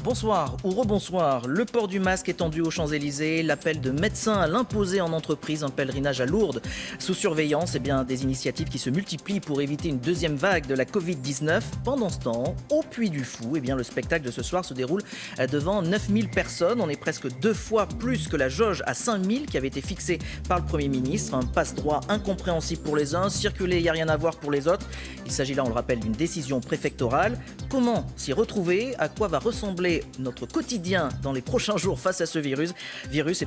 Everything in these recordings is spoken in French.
Bonsoir ou rebonsoir, le port du masque étendu aux Champs-Élysées, l'appel de médecins à l'imposer en entreprise, un pèlerinage à Lourdes sous surveillance, des initiatives qui se multiplient pour éviter une deuxième vague de la Covid-19. Pendant ce temps, au Puy du Fou, le spectacle de ce soir se déroule devant 9000 personnes. On est presque 2 fois plus que la jauge à 5000 qui avait été fixée par le Premier ministre. Un passe-droit incompréhensible pour les uns, circuler, il n'y a rien à voir pour les autres. Il s'agit là, on le rappelle, d'une décision préfectorale. Comment s'y retrouver? À quoi va ressembler notre quotidien dans les prochains jours face à ce virus,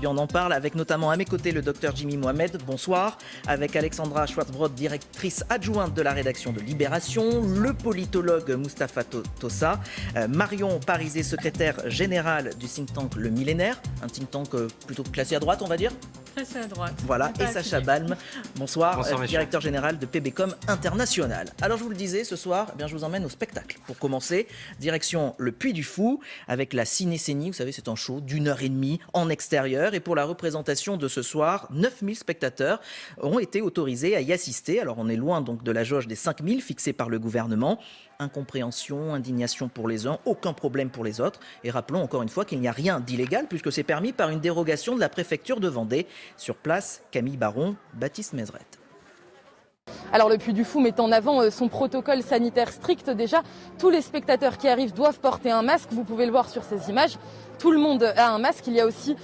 on en parle avec notamment à mes côtés le docteur Jimmy Mohamed, bonsoir, avec Alexandra Schwartzbrod, directrice adjointe de la rédaction de Libération, le politologue Mustapha Tossa, Marion Parizet, secrétaire générale du think tank Le Millénaire, un think tank plutôt classé à droite, on va dire. Classé à droite. Voilà, et Sacha Balm, bonsoir, directeur général de PBcom International. Alors je vous le disais, ce soir, je vous emmène au spectacle. Pour commencer, direction le Puy du Fou, avec la Cinécénie, vous savez, c'est un show d'1h30 en extérieur. Et pour la représentation de ce soir, 9000 spectateurs ont été autorisés à y assister. Alors on est loin donc de la jauge des 5000 fixée par le gouvernement. Incompréhension, indignation pour les uns, aucun problème pour les autres. Et rappelons encore une fois qu'il n'y a rien d'illégal puisque c'est permis par une dérogation de la préfecture de Vendée. Sur place, Camille Baron, Baptiste Mézrette. Alors le Puy du Fou met en avant son protocole sanitaire strict. Déjà, tous les spectateurs qui arrivent doivent porter un masque. Vous pouvez le voir sur ces images. Tout le monde a un masque. Il y a aussi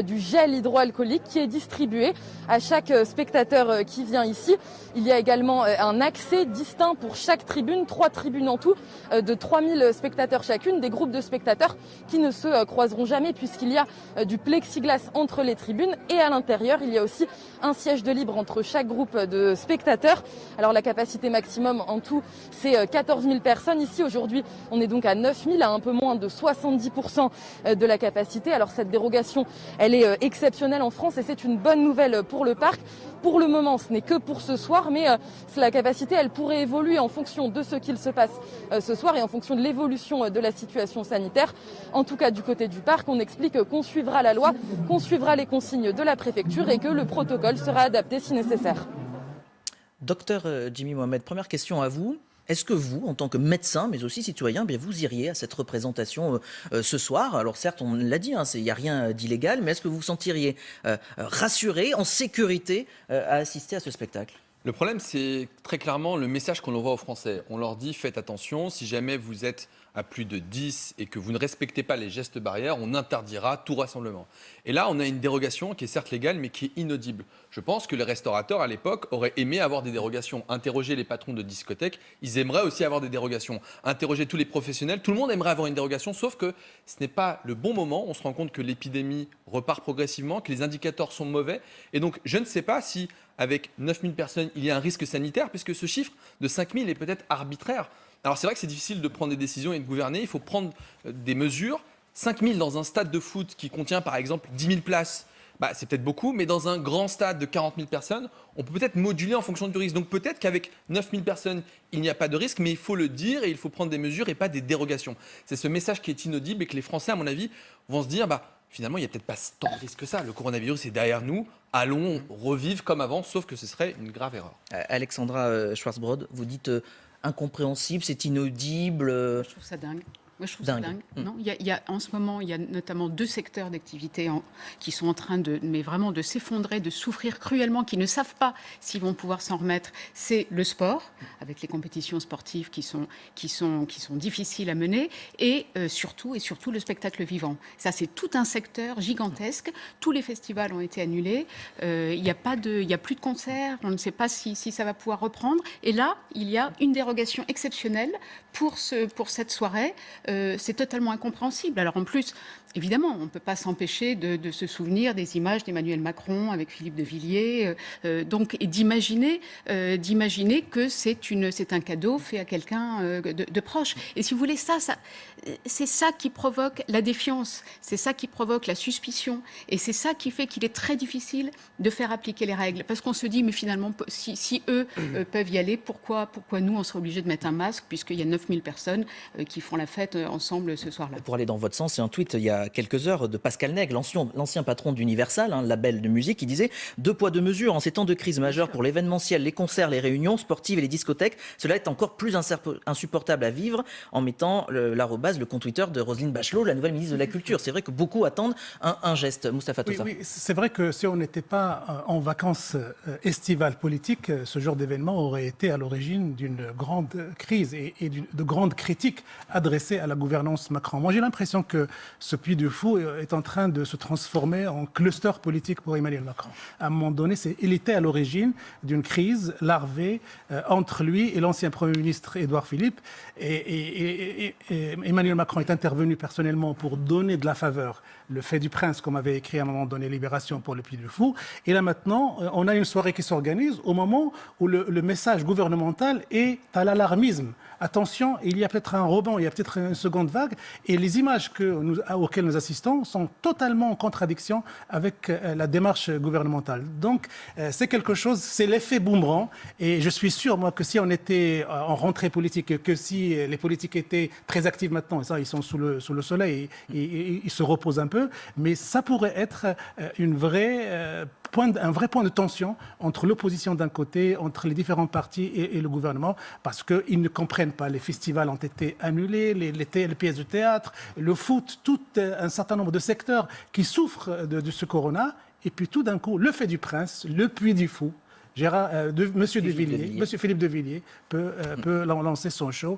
du gel hydroalcoolique qui est distribué à chaque spectateur qui vient ici. Il y a également un accès distinct pour chaque tribune, 3 tribunes en tout, de 3000 spectateurs chacune, des groupes de spectateurs qui ne se croiseront jamais puisqu'il y a du plexiglas entre les tribunes et à l'intérieur, il y a aussi un siège de libre entre chaque groupe de spectateurs. Alors la capacité maximum en tout, c'est 14 000 personnes. Ici, aujourd'hui, on est donc à 9 000, à un peu moins de 70% de la capacité. Alors cette dérogation, elle est exceptionnelle en France et c'est une bonne nouvelle pour le parc. Pour le moment, ce n'est que pour ce soir, mais la capacité, elle pourrait évoluer en fonction de ce qu'il se passe ce soir et en fonction de l'évolution de la situation sanitaire. En tout cas, du côté du parc, on explique qu'on suivra la loi, qu'on suivra les consignes de la préfecture et que le protocole sera adapté si nécessaire. Docteur Jimmy Mohamed, première question à vous. Est-ce que vous, en tant que médecin, mais aussi citoyen, vous iriez à cette représentation ce soir? Alors certes, on l'a dit, il n'y a rien d'illégal, mais est-ce que vous vous sentiriez rassuré, en sécurité, à assister à ce spectacle? Le problème, c'est très clairement le message qu'on envoie aux Français. On leur dit, faites attention, si jamais vous êtes à plus de 10 et que vous ne respectez pas les gestes barrières, on interdira tout rassemblement. Et là, on a une dérogation qui est certes légale, mais qui est inaudible. Je pense que les restaurateurs, à l'époque, auraient aimé avoir des dérogations. Interroger les patrons de discothèques, ils aimeraient aussi avoir des dérogations. Interroger tous les professionnels, tout le monde aimerait avoir une dérogation, sauf que ce n'est pas le bon moment. On se rend compte que l'épidémie repart progressivement, que les indicateurs sont mauvais. Et donc, je ne sais pas si, avec 9000 personnes, il y a un risque sanitaire, puisque ce chiffre de 5000 est peut-être arbitraire. Alors c'est vrai que c'est difficile de prendre des décisions et de gouverner, il faut prendre des mesures. 5000 dans un stade de foot qui contient par exemple 10 000 places, c'est peut-être beaucoup, mais dans un grand stade de 40 000 personnes, on peut peut-être moduler en fonction du risque. Donc peut-être qu'avec 9000 personnes, il n'y a pas de risque, mais il faut le dire et il faut prendre des mesures et pas des dérogations. C'est ce message qui est inaudible et que les Français, à mon avis, vont se dire finalement, il n'y a peut-être pas tant de risques que ça. Le coronavirus est derrière nous. Allons revivre comme avant, sauf que ce serait une grave erreur. Alexandra Schwartzbrod, vous dites incompréhensible, c'est inaudible. Je trouve ça dingue. Moi, je trouve ça dingue. Non, en ce moment, il y a notamment 2 secteurs d'activité qui sont en train de s'effondrer, de souffrir cruellement, qui ne savent pas s'ils vont pouvoir s'en remettre. C'est le sport, avec les compétitions sportives qui sont difficiles à mener, et surtout le spectacle vivant. Ça, c'est tout un secteur gigantesque. Tous les festivals ont été annulés. Il n'y a plus de concerts. On ne sait pas si ça va pouvoir reprendre. Et là, il y a une dérogation exceptionnelle pour cette soirée. C'est totalement incompréhensible. Alors en plus, évidemment, on ne peut pas s'empêcher de se souvenir des images d'Emmanuel Macron avec Philippe de Villiers, et d'imaginer que c'est un cadeau fait à quelqu'un de proche. Et si vous voulez, c'est ça qui provoque la défiance, c'est ça qui provoque la suspicion, et c'est ça qui fait qu'il est très difficile de faire appliquer les règles. Parce qu'on se dit, mais finalement, si eux peuvent y aller, pourquoi nous, on serait obligés de mettre un masque, puisqu'il y a 9000 personnes qui font la fête sortent ensemble ce soir-là. Pour aller dans votre sens, c'est un tweet il y a quelques heures de Pascal Nègre, l'ancien patron d'Universal, label de musique, qui disait « Deux poids, deux mesures, en ces temps de crise majeure pour l'événementiel, les concerts, les réunions sportives et les discothèques, cela est encore plus insupportable à vivre » en mettant l'arrobase, le compte Twitter de Roselyne Bachelot, la nouvelle ministre de la Culture. C'est vrai que beaucoup attendent un geste. Moustapha Tossa. Oui, c'est vrai que si on n'était pas en vacances estivales politiques, ce genre d'événement aurait été à l'origine d'une grande crise et de grandes critiques adressées à la gouvernance Macron. Moi, j'ai l'impression que ce Puy du Fou est en train de se transformer en cluster politique pour Emmanuel Macron. À un moment donné, il était à l'origine d'une crise larvée entre lui et l'ancien Premier ministre Édouard Philippe. Et Emmanuel Macron est intervenu personnellement pour donner de la faveur. Le fait du prince, comme avait écrit à un moment donné Libération pour le Puy du Fou. Et là maintenant, on a une soirée qui s'organise au moment où le message gouvernemental est à l'alarmisme. Attention, il y a peut-être un rebond, il y a peut-être une seconde vague. Et les images auxquelles nous assistons sont totalement en contradiction avec la démarche gouvernementale. Donc, c'est quelque chose, c'est l'effet boomerang. Et je suis sûr, moi, que si on était en rentrée politique, que si les politiques étaient très actifs maintenant, et ça, ils sont sous le soleil, ils se reposent un peu, mais ça pourrait être un vrai point de tension entre l'opposition d'un côté, entre les différents partis et le gouvernement, parce qu'ils ne comprennent pas. Les festivals ont été annulés, les pièces de théâtre, le foot, tout un certain nombre de secteurs qui souffrent de ce corona. Et puis tout d'un coup, le fait du prince, le Puy du Fou, Monsieur Philippe de Villiers peut lancer son show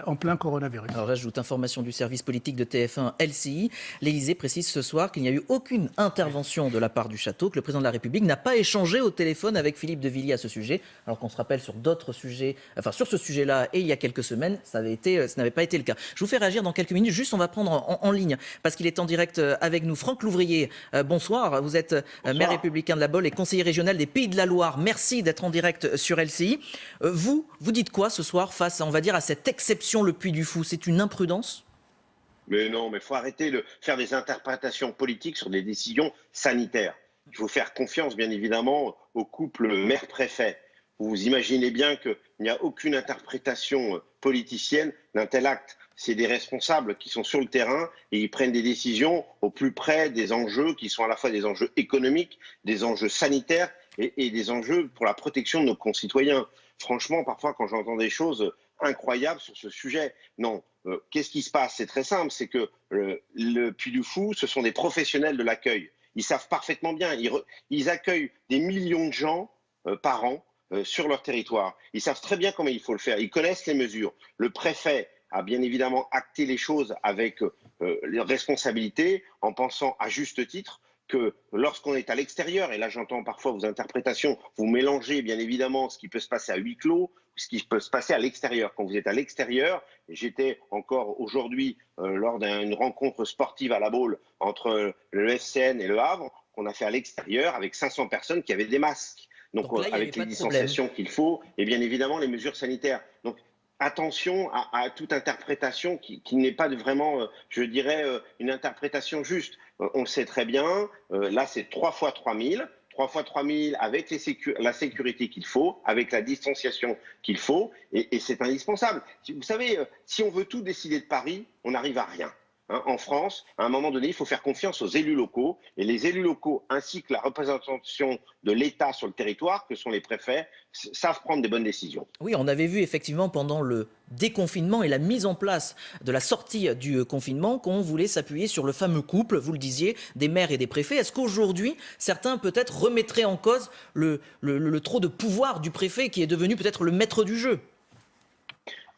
en plein coronavirus. Alors j'ajoute information du service politique de TF1 LCI. L'Élysée précise ce soir qu'il n'y a eu aucune intervention de la part du château, que le président de la République n'a pas échangé au téléphone avec Philippe de Villiers à ce sujet, alors qu'on se rappelle sur d'autres sujets, enfin sur ce sujet-là et il y a quelques semaines, ça n'avait pas été le cas. Je vous fais réagir dans quelques minutes, juste on va prendre en ligne, parce qu'il est en direct avec nous. Franck Louvrier, bonsoir, vous êtes maire républicain de la Baule et conseiller régional des Pays de la Loire. Merci d'être en direct sur LCI. Vous dites quoi ce soir face, on va dire, à cette exception, le Puy du Fou? C'est une imprudence? Mais non, mais il faut arrêter de faire des interprétations politiques sur des décisions sanitaires. Il faut faire confiance, bien évidemment, au couple maire-préfet. Vous imaginez bien qu'il n'y a aucune interprétation politicienne d'un tel acte. C'est des responsables qui sont sur le terrain et ils prennent des décisions au plus près des enjeux qui sont à la fois des enjeux économiques, des enjeux sanitaires et des enjeux pour la protection de nos concitoyens. Franchement, parfois, quand j'entends des choses incroyables sur ce sujet, non. Qu'est-ce qui se passe? C'est très simple, c'est que le Puy du Fou, ce sont des professionnels de l'accueil. Ils savent parfaitement bien. Ils accueillent des millions de gens par an sur leur territoire. Ils savent très bien comment il faut le faire. Ils connaissent les mesures. Le préfet a bien évidemment acté les choses avec les responsabilités en pensant à juste titre que lorsqu'on est à l'extérieur, et là j'entends parfois vos interprétations, vous mélangez bien évidemment ce qui peut se passer à huis clos, ce qui peut se passer à l'extérieur. Quand vous êtes à l'extérieur, j'étais encore aujourd'hui lors d'une rencontre sportive à La Baule entre le FCN et Le Havre, qu'on a fait à l'extérieur avec 500 personnes qui avaient des masques. Donc là, avec les distanciations qu'il faut, et bien évidemment les mesures sanitaires. Donc attention à toute interprétation qui n'est pas vraiment, je dirais, une interprétation juste. On le sait très bien, là c'est 3 fois 3000. 3 fois 3000 avec la sécurité qu'il faut, avec la distanciation qu'il faut, et c'est indispensable. Vous savez, si on veut tout décider de Paris, on n'arrive à rien. En France, à un moment donné, il faut faire confiance aux élus locaux, et les élus locaux ainsi que la représentation de l'État sur le territoire, que sont les préfets, savent prendre des bonnes décisions. Oui, on avait vu effectivement pendant le déconfinement et la mise en place de la sortie du confinement qu'on voulait s'appuyer sur le fameux couple, vous le disiez, des maires et des préfets. Est-ce qu'aujourd'hui, certains peut-être remettraient en cause le trop de pouvoir du préfet qui est devenu peut-être le maître du jeu?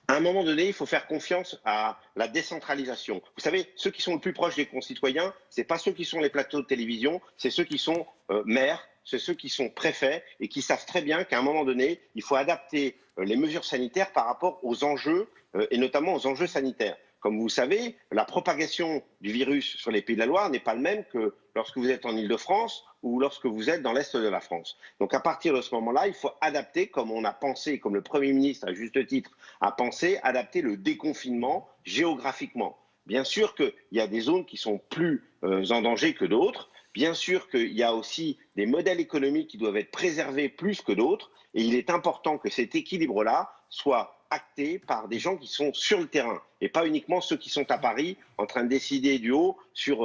À un moment donné, il faut faire confiance à la décentralisation. Vous savez, ceux qui sont le plus proches des concitoyens, ce n'est pas ceux qui sont les plateaux de télévision, c'est ceux qui sont maires, c'est ceux qui sont préfets et qui savent très bien qu'à un moment donné, il faut adapter les mesures sanitaires par rapport aux enjeux et notamment aux enjeux sanitaires. Comme vous savez, la propagation du virus sur les Pays de la Loire n'est pas le même que lorsque vous êtes en Île-de-France ou lorsque vous êtes dans l'Est de la France. Donc à partir de ce moment-là, il faut adapter, comme on a pensé, comme le Premier ministre à juste titre a pensé, adapter le déconfinement géographiquement. Bien sûr qu'il y a des zones qui sont plus en danger que d'autres. Bien sûr qu'il y a aussi des modèles économiques qui doivent être préservés plus que d'autres. Et il est important que cet équilibre-là soit actée par des gens qui sont sur le terrain et pas uniquement ceux qui sont à Paris en train de décider du haut sur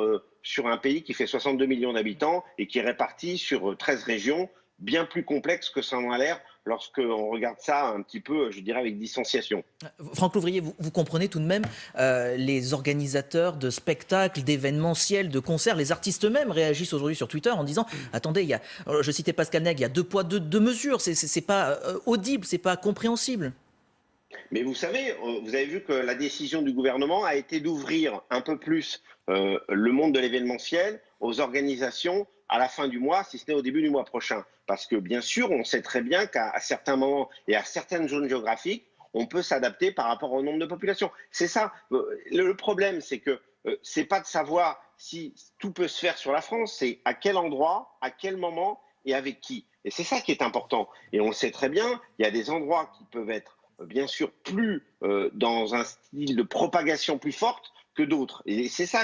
un pays qui fait 62 millions d'habitants et qui est réparti sur 13 régions, bien plus complexe que ça en a l'air lorsqu'on regarde ça un petit peu, je dirais, avec distanciation. Franck Louvrier, vous comprenez tout de même les organisateurs de spectacles, d'événementiels, de concerts, les artistes eux-mêmes réagissent aujourd'hui sur Twitter en disant « Attendez, je citais Pascal Nègre, il y a 2 poids, 2 mesures, c'est pas audible, c'est pas compréhensible ». Mais vous savez, vous avez vu que la décision du gouvernement a été d'ouvrir un peu plus le monde de l'événementiel aux organisations à la fin du mois, si ce n'est au début du mois prochain. Parce que bien sûr, on sait très bien qu'à certains moments et à certaines zones géographiques, on peut s'adapter par rapport au nombre de population. C'est ça. Le problème, c'est que c'est pas de savoir si tout peut se faire sur la France, c'est à quel endroit, à quel moment et avec qui. Et c'est ça qui est important. Et on le sait très bien, il y a des endroits qui peuvent être bien sûr plus dans un style de propagation plus forte que d'autres. Et c'est ça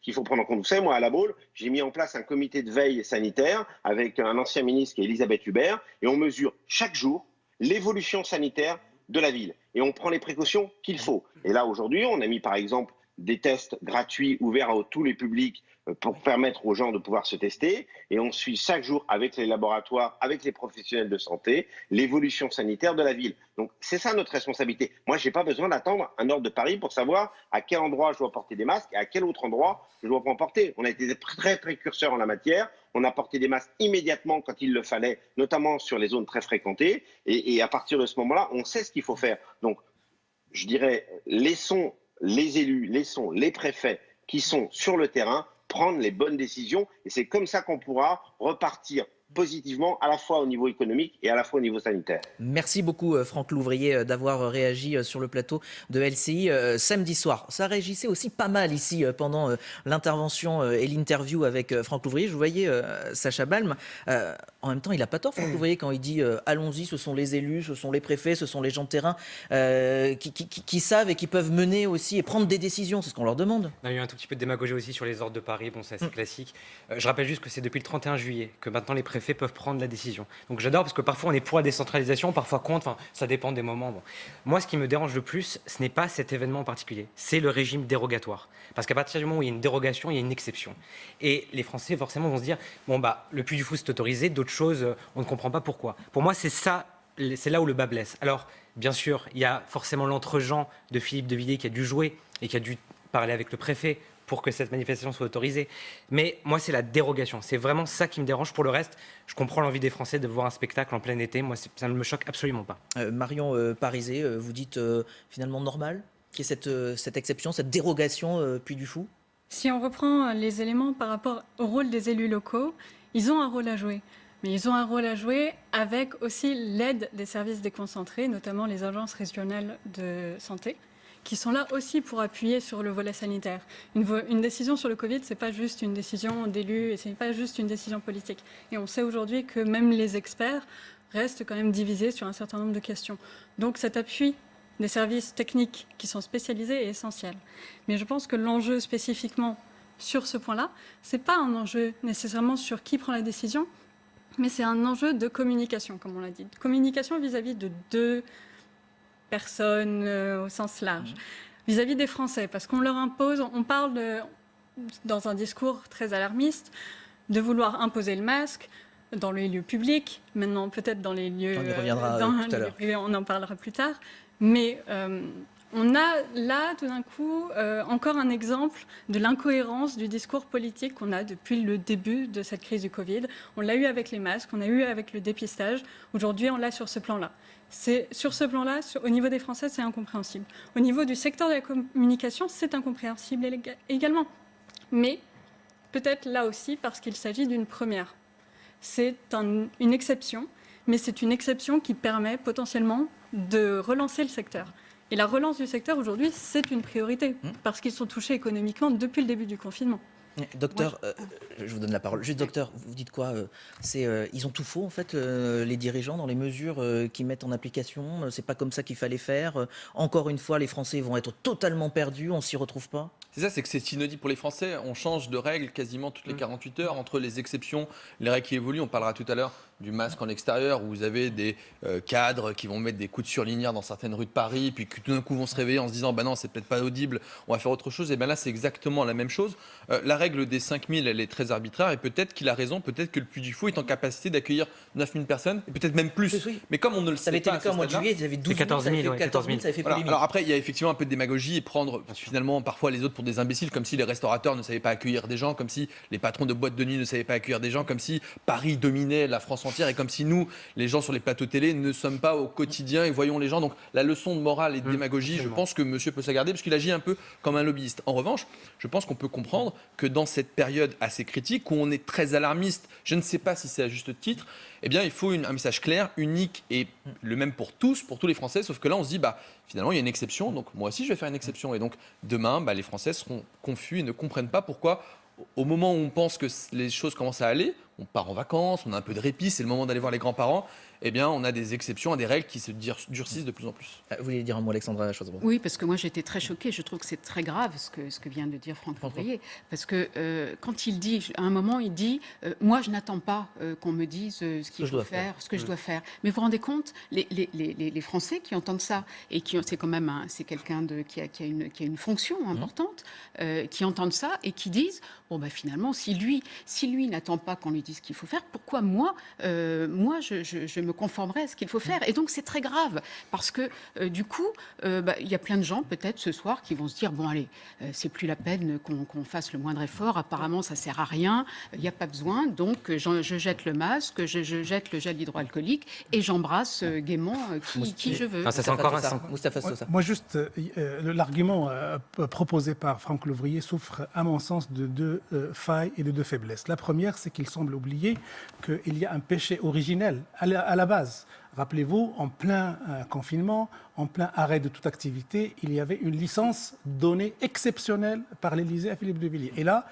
qu'il faut prendre en compte. Vous savez, moi, à La Baule, j'ai mis en place un comité de veille sanitaire avec un ancien ministre qui est Elisabeth Hubert, et on mesure chaque jour l'évolution sanitaire de la ville. Et on prend les précautions qu'il faut. Et là, aujourd'hui, on a mis, par exemple, des tests gratuits ouverts à tous les publics pour permettre aux gens de pouvoir se tester. Et on suit chaque jour avec les laboratoires, avec les professionnels de santé, l'évolution sanitaire de la ville. Donc c'est ça notre responsabilité. Moi, je n'ai pas besoin d'attendre un ordre de Paris pour savoir à quel endroit je dois porter des masques et à quel autre endroit je dois pas en porter. On a été très précurseurs en la matière. On a porté des masques immédiatement quand il le fallait, notamment sur les zones très fréquentées. Et à partir de ce moment-là, on sait ce qu'il faut faire. Donc, je dirais, laissons les élus, laissons les préfets qui sont sur le terrain prendre les bonnes décisions. Et c'est comme ça qu'on pourra repartir positivement à la fois au niveau économique et à la fois au niveau sanitaire. Merci beaucoup Franck Louvrier d'avoir réagi sur le plateau de LCI samedi soir. Ça réagissait aussi pas mal ici pendant l'intervention et l'interview avec Franck Louvrier. Je vous voyais Sacha Balm. En même temps, il n'a pas tort Franck Louvrier quand il dit allons-y, ce sont les élus, ce sont les préfets, ce sont les gens de terrain qui savent et qui peuvent mener aussi et prendre des décisions. C'est ce qu'on leur demande. Il y a eu un tout petit peu de démagogie aussi sur les ordres de Paris. Bon, c'est assez classique. Je rappelle juste que c'est depuis le 31 juillet que maintenant les préfets peuvent prendre la décision. Donc j'adore parce que parfois on est pour la décentralisation, parfois contre, enfin, ça dépend des moments. Bon. Moi, ce qui me dérange le plus, ce n'est pas cet événement en particulier, c'est le régime dérogatoire. Parce qu'à partir du moment où il y a une dérogation, il y a une exception. Et les Français, forcément, vont se dire, bon, bah, le Puy du Fou, c'est autorisé, d'autres choses, on ne comprend pas pourquoi. Pour moi, c'est ça, c'est là où le bas blesse. Alors, bien sûr, il y a forcément l'entre-gens de Philippe de Villiers qui a dû jouer et qui a dû parler avec le préfet pour que cette manifestation soit autorisée. Mais moi, c'est la dérogation. C'est vraiment ça qui me dérange. Pour le reste, je comprends l'envie des Français de voir un spectacle en plein été. Moi, ça ne me choque absolument pas. Marion Parizet, vous dites finalement normal qu'il y ait cette exception, cette dérogation Puy du Fou? Si on reprend les éléments par rapport au rôle des élus locaux, ils ont un rôle à jouer. Mais ils ont un rôle à jouer avec aussi l'aide des services déconcentrés, notamment les agences régionales de santé, qui sont là aussi pour appuyer sur le volet sanitaire. Une décision sur le Covid, ce n'est pas juste une décision d'élus et ce n'est pas juste une décision politique. Et on sait aujourd'hui que même les experts restent quand même divisés sur un certain nombre de questions. Donc cet appui des services techniques qui sont spécialisés est essentiel. Mais je pense que l'enjeu spécifiquement sur ce point-là, ce n'est pas un enjeu nécessairement sur qui prend la décision, mais c'est un enjeu de communication, comme on l'a dit. Communication vis-à-vis de deux personnes au sens large, vis-à-vis des Français, parce qu'on leur impose, on parle dans un discours très alarmiste, de vouloir imposer le masque dans les lieux publics, maintenant peut-être dans les lieux... On y reviendra tout à l'heure. On en parlera plus tard, mais on a là, tout d'un coup, encore un exemple de l'incohérence du discours politique qu'on a depuis le début de cette crise du Covid. On l'a eu avec les masques, on a eu avec le dépistage. Aujourd'hui, on l'a sur ce plan-là. Sur ce plan-là, au niveau des Français, c'est incompréhensible. Au niveau du secteur de la communication, c'est incompréhensible également. Mais peut-être là aussi parce qu'il s'agit d'une première. C'est une exception, mais c'est une exception qui permet potentiellement de relancer le secteur. Et la relance du secteur aujourd'hui, c'est une priorité, parce qu'ils sont touchés économiquement depuis le début du confinement. Docteur, je vous donne la parole. Juste docteur, vous dites quoi ils ont tout faux en fait, les dirigeants dans les mesures qu'ils mettent en application. C'est pas comme ça qu'il fallait faire. Encore une fois, les Français vont être totalement perdus. On s'y retrouve pas. C'est ça, c'est que c'est inaudible pour les Français. On change de règles quasiment toutes les 48 heures entre les exceptions, les règles qui évoluent. On parlera tout à l'heure du masque en extérieur, où vous avez des cadres qui vont mettre des coups de surligneur dans certaines rues de Paris, puis qui tout d'un coup vont se réveiller en se disant bah non, c'est peut-être pas audible, on va faire autre chose. Et bien là, c'est exactement la même chose. La règle des 5000, elle est très arbitraire, et peut-être qu'il a raison, peut-être que le Puy du Fou est en capacité d'accueillir 9000 personnes, et peut-être même plus. Oui. Mais comme on ne le Ça sait avait été pas, le cas au mois de juillet, ils avaient 12 000, 14 000, ça avait fait ouais, 14 000, ça avait fait Voilà. plus Alors après, il y a effectivement un peu de démagogie et prendre finalement parfois les autres pour des imbéciles, comme si les restaurateurs ne savaient pas accueillir des gens, comme si les patrons de boîtes de nuit ne savaient pas accueillir des gens, comme si Paris dominait la France entière et comme si nous, les gens sur les plateaux télé, ne sommes pas au quotidien et voyons les gens. Donc la leçon de morale et de démagogie, je pense que monsieur peut s'en garder parce qu'il agit un peu comme un lobbyiste. En revanche, je pense qu'on peut comprendre que dans cette période assez critique où on est très alarmiste, je ne sais pas si c'est à juste titre, eh bien il faut un message clair, unique et le même pour tous les Français, sauf que là on se dit bah finalement il y a une exception, donc moi aussi je vais faire une exception et donc demain les Français seront confus et ne comprennent pas pourquoi au moment où on pense que les choses commencent à aller, on part en vacances, on a un peu de répit, c'est le moment d'aller voir les grands-parents, eh bien on a des exceptions, des règles qui se durcissent de plus en plus. Vous voulez dire un mot, Alexandra Chazebro? Oui, parce que moi j'étais très choquée. Je trouve que c'est très grave ce que vient de dire Franck Lévrier. Parce que quand il dit, à un moment, il dit moi je n'attends pas qu'on me dise ce qu'il faut faire, ce que je dois faire. Mais vous vous rendez compte, les Français qui entendent ça, et c'est quand même c'est quelqu'un qui a une fonction importante, qui entendent ça et qui disent bon, finalement, si lui n'attend pas qu'on lui dise ce qu'il faut faire, pourquoi moi je me conformerai à ce qu'il faut faire? Et donc c'est très grave parce que du coup il y a plein de gens peut-être ce soir qui vont se dire bon allez, c'est plus la peine qu'on fasse le moindre effort, apparemment ça sert à rien, il n'y a pas besoin, donc je jette le masque, je jette le gel hydroalcoolique et j'embrasse gaiement qui je veux. Ça c'est encore Moustapha Sosa. Moi, juste, l'argument proposé par Franck Lévrier souffre, à mon sens, de deux failles et de deux faiblesses. La première, c'est qu'il semble oublier qu'il y a un péché originel à la base. Rappelez-vous, en plein confinement, en plein arrêt de toute activité, il y avait une licence donnée exceptionnelle par l'Élysée à Philippe de Villiers. Et là,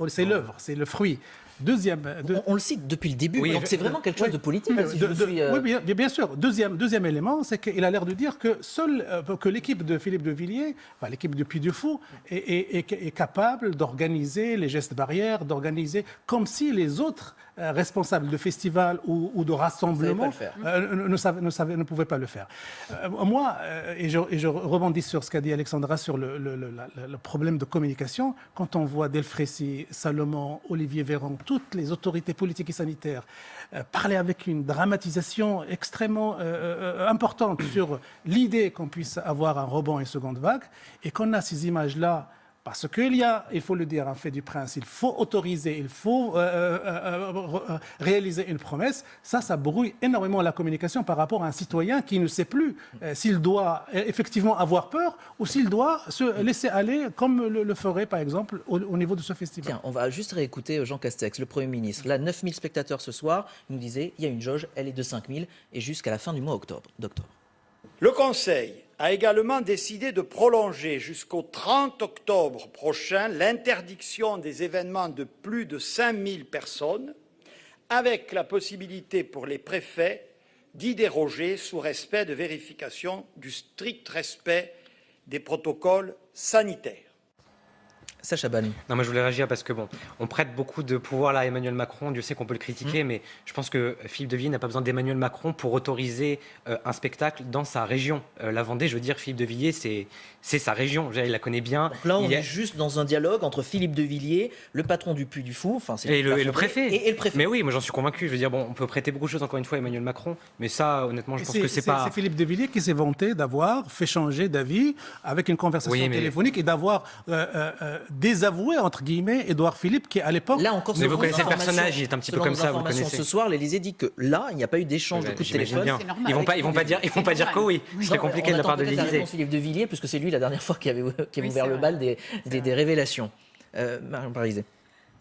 c'est l'œuvre, c'est le fruit. On le cite depuis le début, donc c'est vraiment quelque chose de politique. Oui, bien sûr. Deuxième élément, c'est qu'il a l'air de dire que l'équipe de Philippe de Villiers, l'équipe de Puy du Fou, est capable d'organiser les gestes barrières, d'organiser comme si les autres responsables de festivals ou de rassemblements ne pouvaient pas le faire. Moi, et je rebondis sur ce qu'a dit Alexandra sur le problème de communication, quand on voit Delfrécy, Salomon, Olivier Véran, toutes les autorités politiques et sanitaires parler avec une dramatisation extrêmement importante sur l'idée qu'on puisse avoir un rebond et seconde vague, et qu'on a ces images-là, parce qu'il y a, il faut le dire, un fait du prince, il faut autoriser, il faut réaliser une promesse, ça brouille énormément la communication par rapport à un citoyen qui ne sait plus s'il doit effectivement avoir peur ou s'il doit se laisser aller comme le ferait par exemple au niveau de ce festival. Tiens, on va juste réécouter Jean Castex, le Premier ministre. Là, 9000 spectateurs ce soir, il nous disait, il y a une jauge, elle est de 5000 et jusqu'à la fin du mois d'octobre. Le Conseil a également décidé de prolonger jusqu'au 30 octobre prochain l'interdiction des événements de plus de 5000 personnes, avec la possibilité pour les préfets d'y déroger sous respect de vérification du strict respect des protocoles sanitaires. Sacha Ban. Non, moi je voulais réagir parce que on prête beaucoup de pouvoir là à Emmanuel Macron. Dieu sait qu'on peut le critiquer, mais je pense que Philippe de Villiers n'a pas besoin d'Emmanuel Macron pour autoriser un spectacle dans sa région. La Vendée, je veux dire, Philippe de Villiers, c'est sa région. Il la connaît bien. Donc là, on est juste dans un dialogue entre Philippe de Villiers, le patron du Puy du Fou, et le préfet. Et le préfet. Mais oui, moi j'en suis convaincu. Je veux dire, on peut prêter beaucoup de choses encore une fois à Emmanuel Macron, mais ça, honnêtement, je pense que c'est pas. C'est Philippe de Villiers qui s'est vanté d'avoir fait changer d'avis avec une conversation téléphonique et d'avoir désavoué entre guillemets Édouard Philippe qui à l'époque. Là encore, mais vous connaissez le personnage, il est un petit peu comme ça. Vous connaissez. Ce soir, l'Élysée dit que là, il n'y a pas eu d'échange de coups de téléphone. Ils vont pas dire que oui. C'est compliqué de la part de l'Élysée. Philippe de Villiers, puisque c'est lui la dernière fois qui avait ouvert le bal des révélations. Marion Parizet.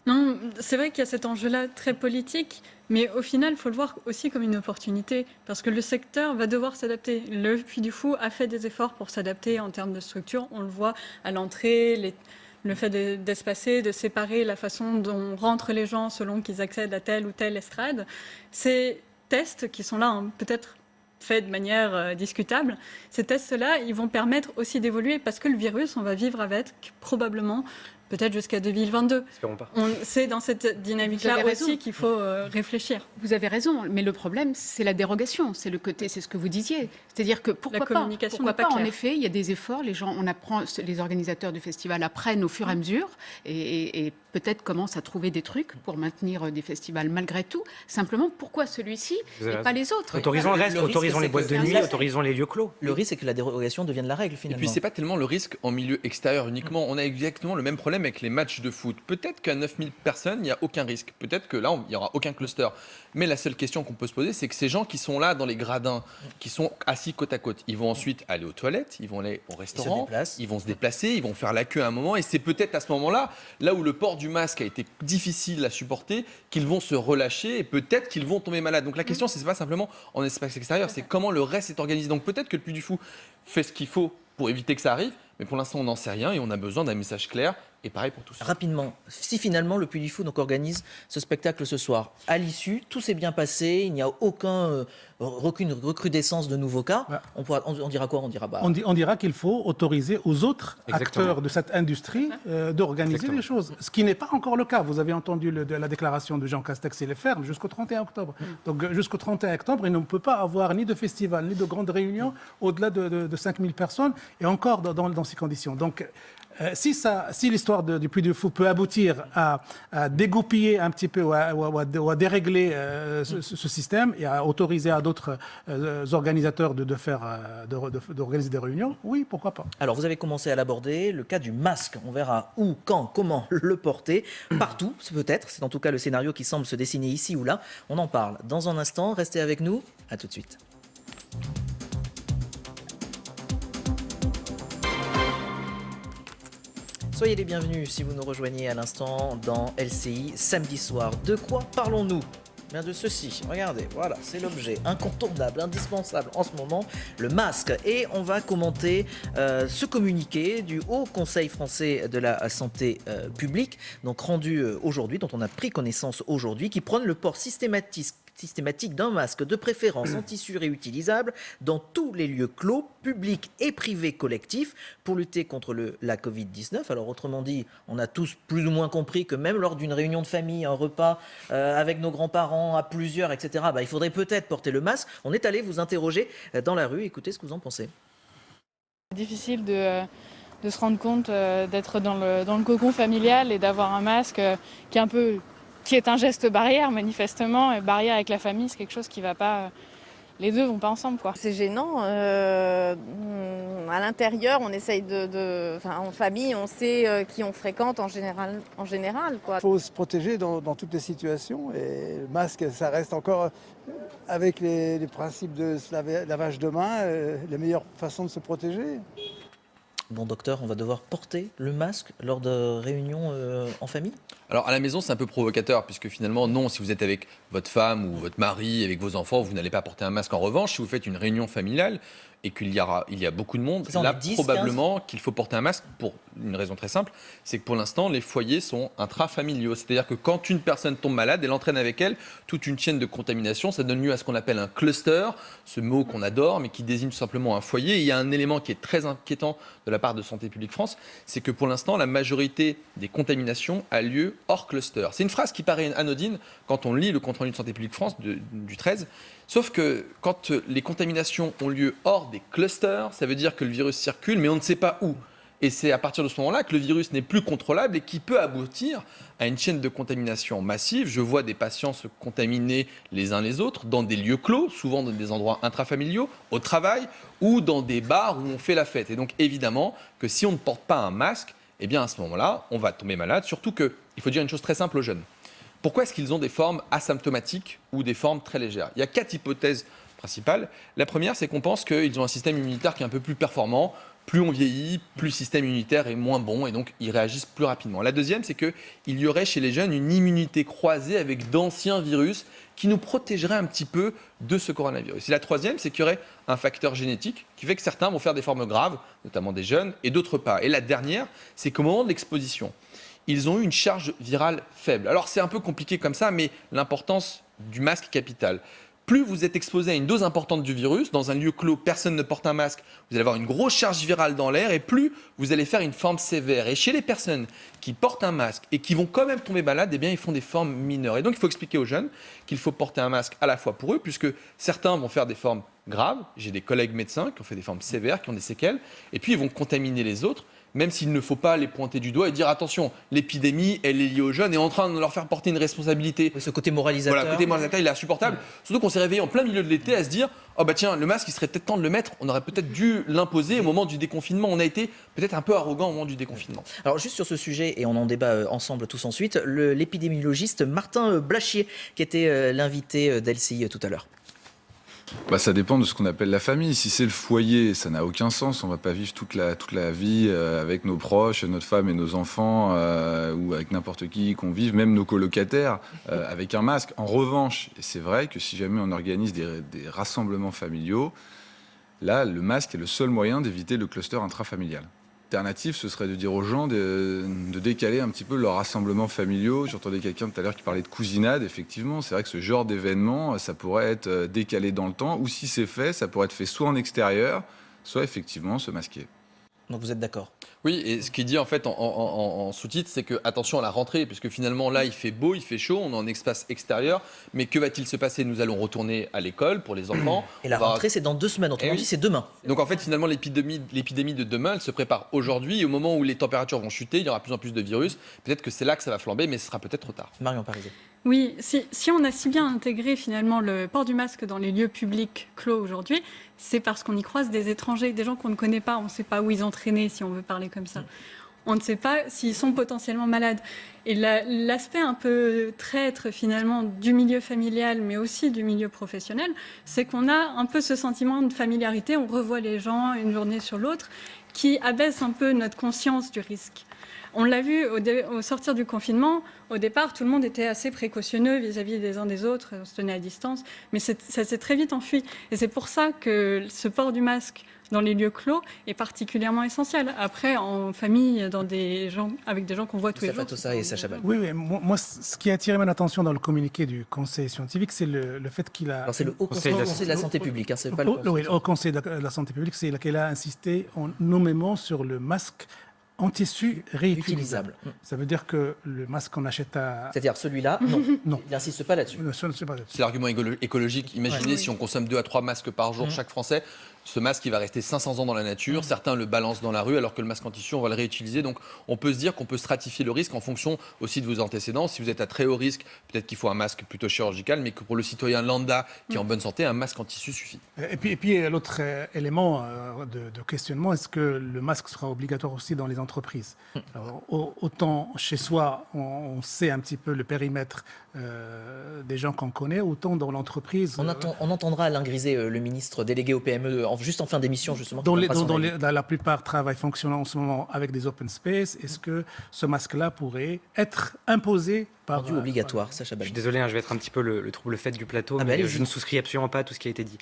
Non, c'est vrai qu'il y a cet enjeu-là très politique, mais au final, il faut le voir aussi comme une opportunité, parce que le secteur va devoir s'adapter. Le Puy du Fou a fait des efforts pour s'adapter en termes de structure. On le voit à l'entrée, le fait d'espacer, de séparer la façon dont rentrent les gens selon qu'ils accèdent à telle ou telle estrade. Ces tests qui sont là, peut-être faits de manière discutable, ces tests-là, ils vont permettre aussi d'évoluer parce que le virus, on va vivre avec probablement peut-être jusqu'à 2022. Espérons pas. C'est dans cette dynamique-là aussi qu'il faut réfléchir. Vous avez raison, mais le problème, c'est la dérogation, c'est le côté, c'est ce que vous disiez. C'est-à-dire que pourquoi communication pas, n'est pas en claire. effet, il y a des efforts, les organisateurs du festival apprennent au fur et à mesure et peut-être commencent à trouver des trucs pour maintenir des festivals malgré tout. Simplement, pourquoi celui-ci et pas les autres? Autorisons le reste, Le risque, autorisons les c'est boîtes que de nuit, c'est- autorisons les lieux clos. Le risque, c'est que la dérogation devienne la règle Et finalement. puis, c'est pas tellement le risque en milieu extérieur uniquement. On a exactement le même problème avec les matchs de foot. Peut-être qu'à 9000 personnes, il n'y a aucun risque. Peut-être que là, il n'y aura aucun cluster. Mais la seule question qu'on peut se poser, c'est que ces gens qui sont là dans les gradins, qui sont assis côte à côte, ils vont ensuite aller aux toilettes, ils vont aller au restaurant, ils vont se déplacer, ils vont faire la queue à un moment. Et c'est peut-être à ce moment-là, là où le port du masque a été difficile à supporter, qu'ils vont se relâcher et peut-être qu'ils vont tomber malades. Donc la question, c'est pas simplement en espace extérieur, c'est comment le reste est organisé. Donc peut-être que le Puy du Fou fait ce qu'il faut pour éviter que ça arrive, mais pour l'instant, on n'en sait rien et on a besoin d'un message clair. Et pareil pour tous. Rapidement, si finalement le Puy du Fou donc organise ce spectacle ce soir, à l'issue, tout s'est bien passé, il n'y a aucune recrudescence de nouveaux cas, Ouais. on dira quoi? On dira On dira qu'il faut autoriser aux autres Exactement. acteurs de cette industrie d'organiser Exactement. les choses. Ce qui n'est pas encore le cas. Vous avez entendu la déclaration de Jean Castex et les fermes jusqu'au 31 octobre. Donc jusqu'au 31 octobre, il ne peut pas avoir ni de festival, ni de grandes réunions au-delà de 5000 personnes, et encore dans ces conditions. Donc si l'histoire du Puy du Fou peut aboutir à dégoupiller un petit peu ou à dérégler ce système et à autoriser à d'autres organisateurs d'organiser des réunions, oui, pourquoi pas. Alors, vous avez commencé à l'aborder, le cas du masque. On verra où, quand, comment le porter. Partout, peut-être. C'est en tout cas le scénario qui semble se dessiner ici ou là. On en parle dans un instant. Restez avec nous. À tout de suite. Soyez les bienvenus si vous nous rejoignez à l'instant dans LCI samedi soir. De quoi parlons-nous ? Bien de ceci, regardez, voilà, c'est l'objet incontournable, indispensable en ce moment, le masque. Et on va commenter ce communiqué du Haut Conseil français de la santé publique, donc rendu aujourd'hui, dont on a pris connaissance aujourd'hui, qui prône le port systématique d'un masque de préférence en tissu réutilisable dans tous les lieux clos, publics et privés collectifs pour lutter contre la Covid-19. Alors autrement dit, on a tous plus ou moins compris que même lors d'une réunion de famille, un repas avec nos grands-parents à plusieurs, etc., il faudrait peut-être porter le masque. On est allé vous interroger dans la rue. Écoutez ce que vous en pensez. C'est difficile de se rendre compte d'être dans le cocon familial et d'avoir un masque qui est un geste barrière, manifestement. Et barrière avec la famille, c'est quelque chose qui va pas. Les deux vont pas ensemble, quoi. C'est gênant. À l'intérieur, on essaye en famille, on sait qui on fréquente en général, quoi. Il faut se protéger dans toutes les situations. Et le masque, ça reste encore, avec les principes de lavage de main, la meilleure façon de se protéger. Bon docteur, on va devoir porter le masque lors de réunions en famille ? Alors à la maison, c'est un peu provocateur, puisque finalement, non, si vous êtes avec votre femme ou votre mari, avec vos enfants, vous n'allez pas porter un masque. En revanche, si vous faites une réunion familiale et qu'il y a beaucoup de monde, Ça, on là, est 10, probablement qu'il faut porter un masque pour une raison très simple, c'est que pour l'instant, les foyers sont intrafamiliaux. C'est-à-dire que quand une personne tombe malade, elle entraîne avec elle toute une chaîne de contamination. Ça donne lieu à ce qu'on appelle un cluster, ce mot qu'on adore, mais qui désigne tout simplement un foyer. Et il y a un élément qui est très inquiétant de la part de Santé publique France, c'est que pour l'instant, la majorité des contaminations a lieu hors cluster. C'est une phrase qui paraît anodine quand on lit le compte-rendu de Santé publique France du 13. Sauf que quand les contaminations ont lieu hors des clusters, ça veut dire que le virus circule, mais on ne sait pas où. Et c'est à partir de ce moment-là que le virus n'est plus contrôlable et qui peut aboutir à une chaîne de contamination massive. Je vois des patients se contaminer les uns les autres dans des lieux clos, souvent dans des endroits intrafamiliaux, au travail ou dans des bars où on fait la fête. Et donc évidemment que si on ne porte pas un masque, eh bien à ce moment-là, on va tomber malade. Surtout qu'il faut dire une chose très simple aux jeunes. Pourquoi est-ce qu'ils ont des formes asymptomatiques ou des formes très légères ? Il y a 4 hypothèses principales. La première, c'est qu'on pense qu'ils ont un système immunitaire qui est un peu plus performant. Plus on vieillit, plus le système immunitaire est moins bon et donc ils réagissent plus rapidement. La deuxième, c'est qu'il y aurait chez les jeunes une immunité croisée avec d'anciens virus qui nous protégerait un petit peu de ce coronavirus. Et la troisième, c'est qu'il y aurait un facteur génétique qui fait que certains vont faire des formes graves, notamment des jeunes, et d'autres pas. Et la dernière, c'est qu'au moment de l'exposition, ils ont eu une charge virale faible. Alors c'est un peu compliqué comme ça, mais l'importance du masque est capitale. plus vous êtes exposé à une dose importante du virus, dans un lieu clos, personne ne porte un masque, vous allez avoir une grosse charge virale dans l'air et plus vous allez faire une forme sévère. Et chez les personnes qui portent un masque et qui vont quand même tomber malades, eh bien, ils font des formes mineures. Et donc, il faut expliquer aux jeunes qu'il faut porter un masque à la fois pour eux, puisque certains vont faire des formes graves. J'ai des collègues médecins qui ont fait des formes sévères, qui ont des séquelles, et puis ils vont contaminer les autres. Même s'il ne faut pas les pointer du doigt et dire attention, l'épidémie, elle est liée aux jeunes et en train de leur faire porter une responsabilité. Ce côté moralisateur. Voilà, le côté moralisateur, il est insupportable. Surtout qu'on s'est réveillé en plein milieu de l'été à se dire oh bah tiens, le masque, il serait peut-être temps de le mettre. On aurait peut-être dû l'imposer au moment du déconfinement. On a été peut-être un peu arrogant au moment du déconfinement. Alors juste sur ce sujet, et on en débat ensemble tous ensuite, l'épidémiologiste Martin Blachier, qui était l'invité d'LCI tout à l'heure. Ça dépend de ce qu'on appelle la famille. Si c'est le foyer, ça n'a aucun sens. On ne va pas vivre toute la vie avec nos proches, notre femme et nos enfants, ou avec n'importe qui qu'on vive, même nos colocataires, avec un masque. En revanche, et c'est vrai que si jamais on organise des rassemblements familiaux, là, le masque est le seul moyen d'éviter le cluster intrafamilial. L'alternative, ce serait de dire aux gens de décaler un petit peu leurs rassemblements familiaux. J'entendais quelqu'un tout à l'heure qui parlait de cousinade. Effectivement, c'est vrai que ce genre d'événement, ça pourrait être décalé dans le temps. Ou si c'est fait, ça pourrait être fait soit en extérieur, soit effectivement se masquer. Donc vous êtes d'accord? Oui, et ce qu'il dit en fait en sous-titre, c'est que attention à la rentrée, puisque finalement là il fait beau, il fait chaud, on est en espace extérieur, mais que va-t-il se passer? Nous allons retourner à l'école pour les enfants. Et la rentrée c'est dans 2 semaines, autrement dit c'est demain. Donc en fait finalement l'épidémie de demain, elle se prépare aujourd'hui, et au moment où les températures vont chuter, il y aura de plus en plus de virus, peut-être que c'est là que ça va flamber, mais ce sera peut-être trop tard. Marion Parizet. Oui, si on a si bien intégré finalement le port du masque dans les lieux publics clos aujourd'hui, c'est parce qu'on y croise des étrangers, des gens qu'on ne connaît pas, on ne sait pas où ils ont traîné, si on veut parler comme ça. On ne sait pas s'ils sont potentiellement malades. Et l'aspect un peu traître finalement du milieu familial, mais aussi du milieu professionnel, c'est qu'on a un peu ce sentiment de familiarité, on revoit les gens une journée sur l'autre, qui abaisse un peu notre conscience du risque. On l'a vu au sortir du confinement, au départ, tout le monde était assez précautionneux vis-à-vis des uns des autres, on se tenait à distance, mais ça s'est très vite enfui. Et c'est pour ça que ce port du masque dans les lieux clos est particulièrement essentiel. Après, en famille, avec des gens qu'on voit tous les jours. Tossa et Sacha Bal. Oui, moi, ce qui a attiré mon attention dans le communiqué du Conseil scientifique, c'est le fait qu'il a... Alors c'est le Haut Conseil de la Santé publique, c'est pas le Conseil. Oui, le Haut Conseil de la Santé publique, c'est qu'il a insisté nommément sur le masque en tissu réutilisable. Ça veut dire que le masque qu'on achète à... C'est-à-dire celui-là, non. Il n'insiste pas là-dessus. C'est l'argument écologique. Imaginez si on consomme 2 à 3 masques par jour chaque Français. Ce masque, il va rester 500 ans dans la nature. Certains le balancent dans la rue, alors que le masque en tissu, on va le réutiliser. Donc, on peut se dire qu'on peut stratifier le risque en fonction aussi de vos antécédents. Si vous êtes à très haut risque, peut-être qu'il faut un masque plutôt chirurgical, mais que pour le citoyen lambda qui est en bonne santé, un masque en tissu suffit. Et puis l'autre élément de questionnement, est-ce que le masque sera obligatoire aussi dans les entreprises? Alors, autant chez soi, on sait un petit peu le périmètre des gens qu'on connaît, autant dans l'entreprise... On entendra Alain Griset, le ministre délégué au PME, juste en fin d'émission, justement. Dont la plupart fonctionnent en ce moment avec des open space. Est-ce que ce masque-là pourrait être imposé par... Rendu obligatoire, Sacha Bal. Je suis désolé, je vais être un petit peu le trouble-fête du plateau, mais je ne souscris absolument pas à tout ce qui a été dit.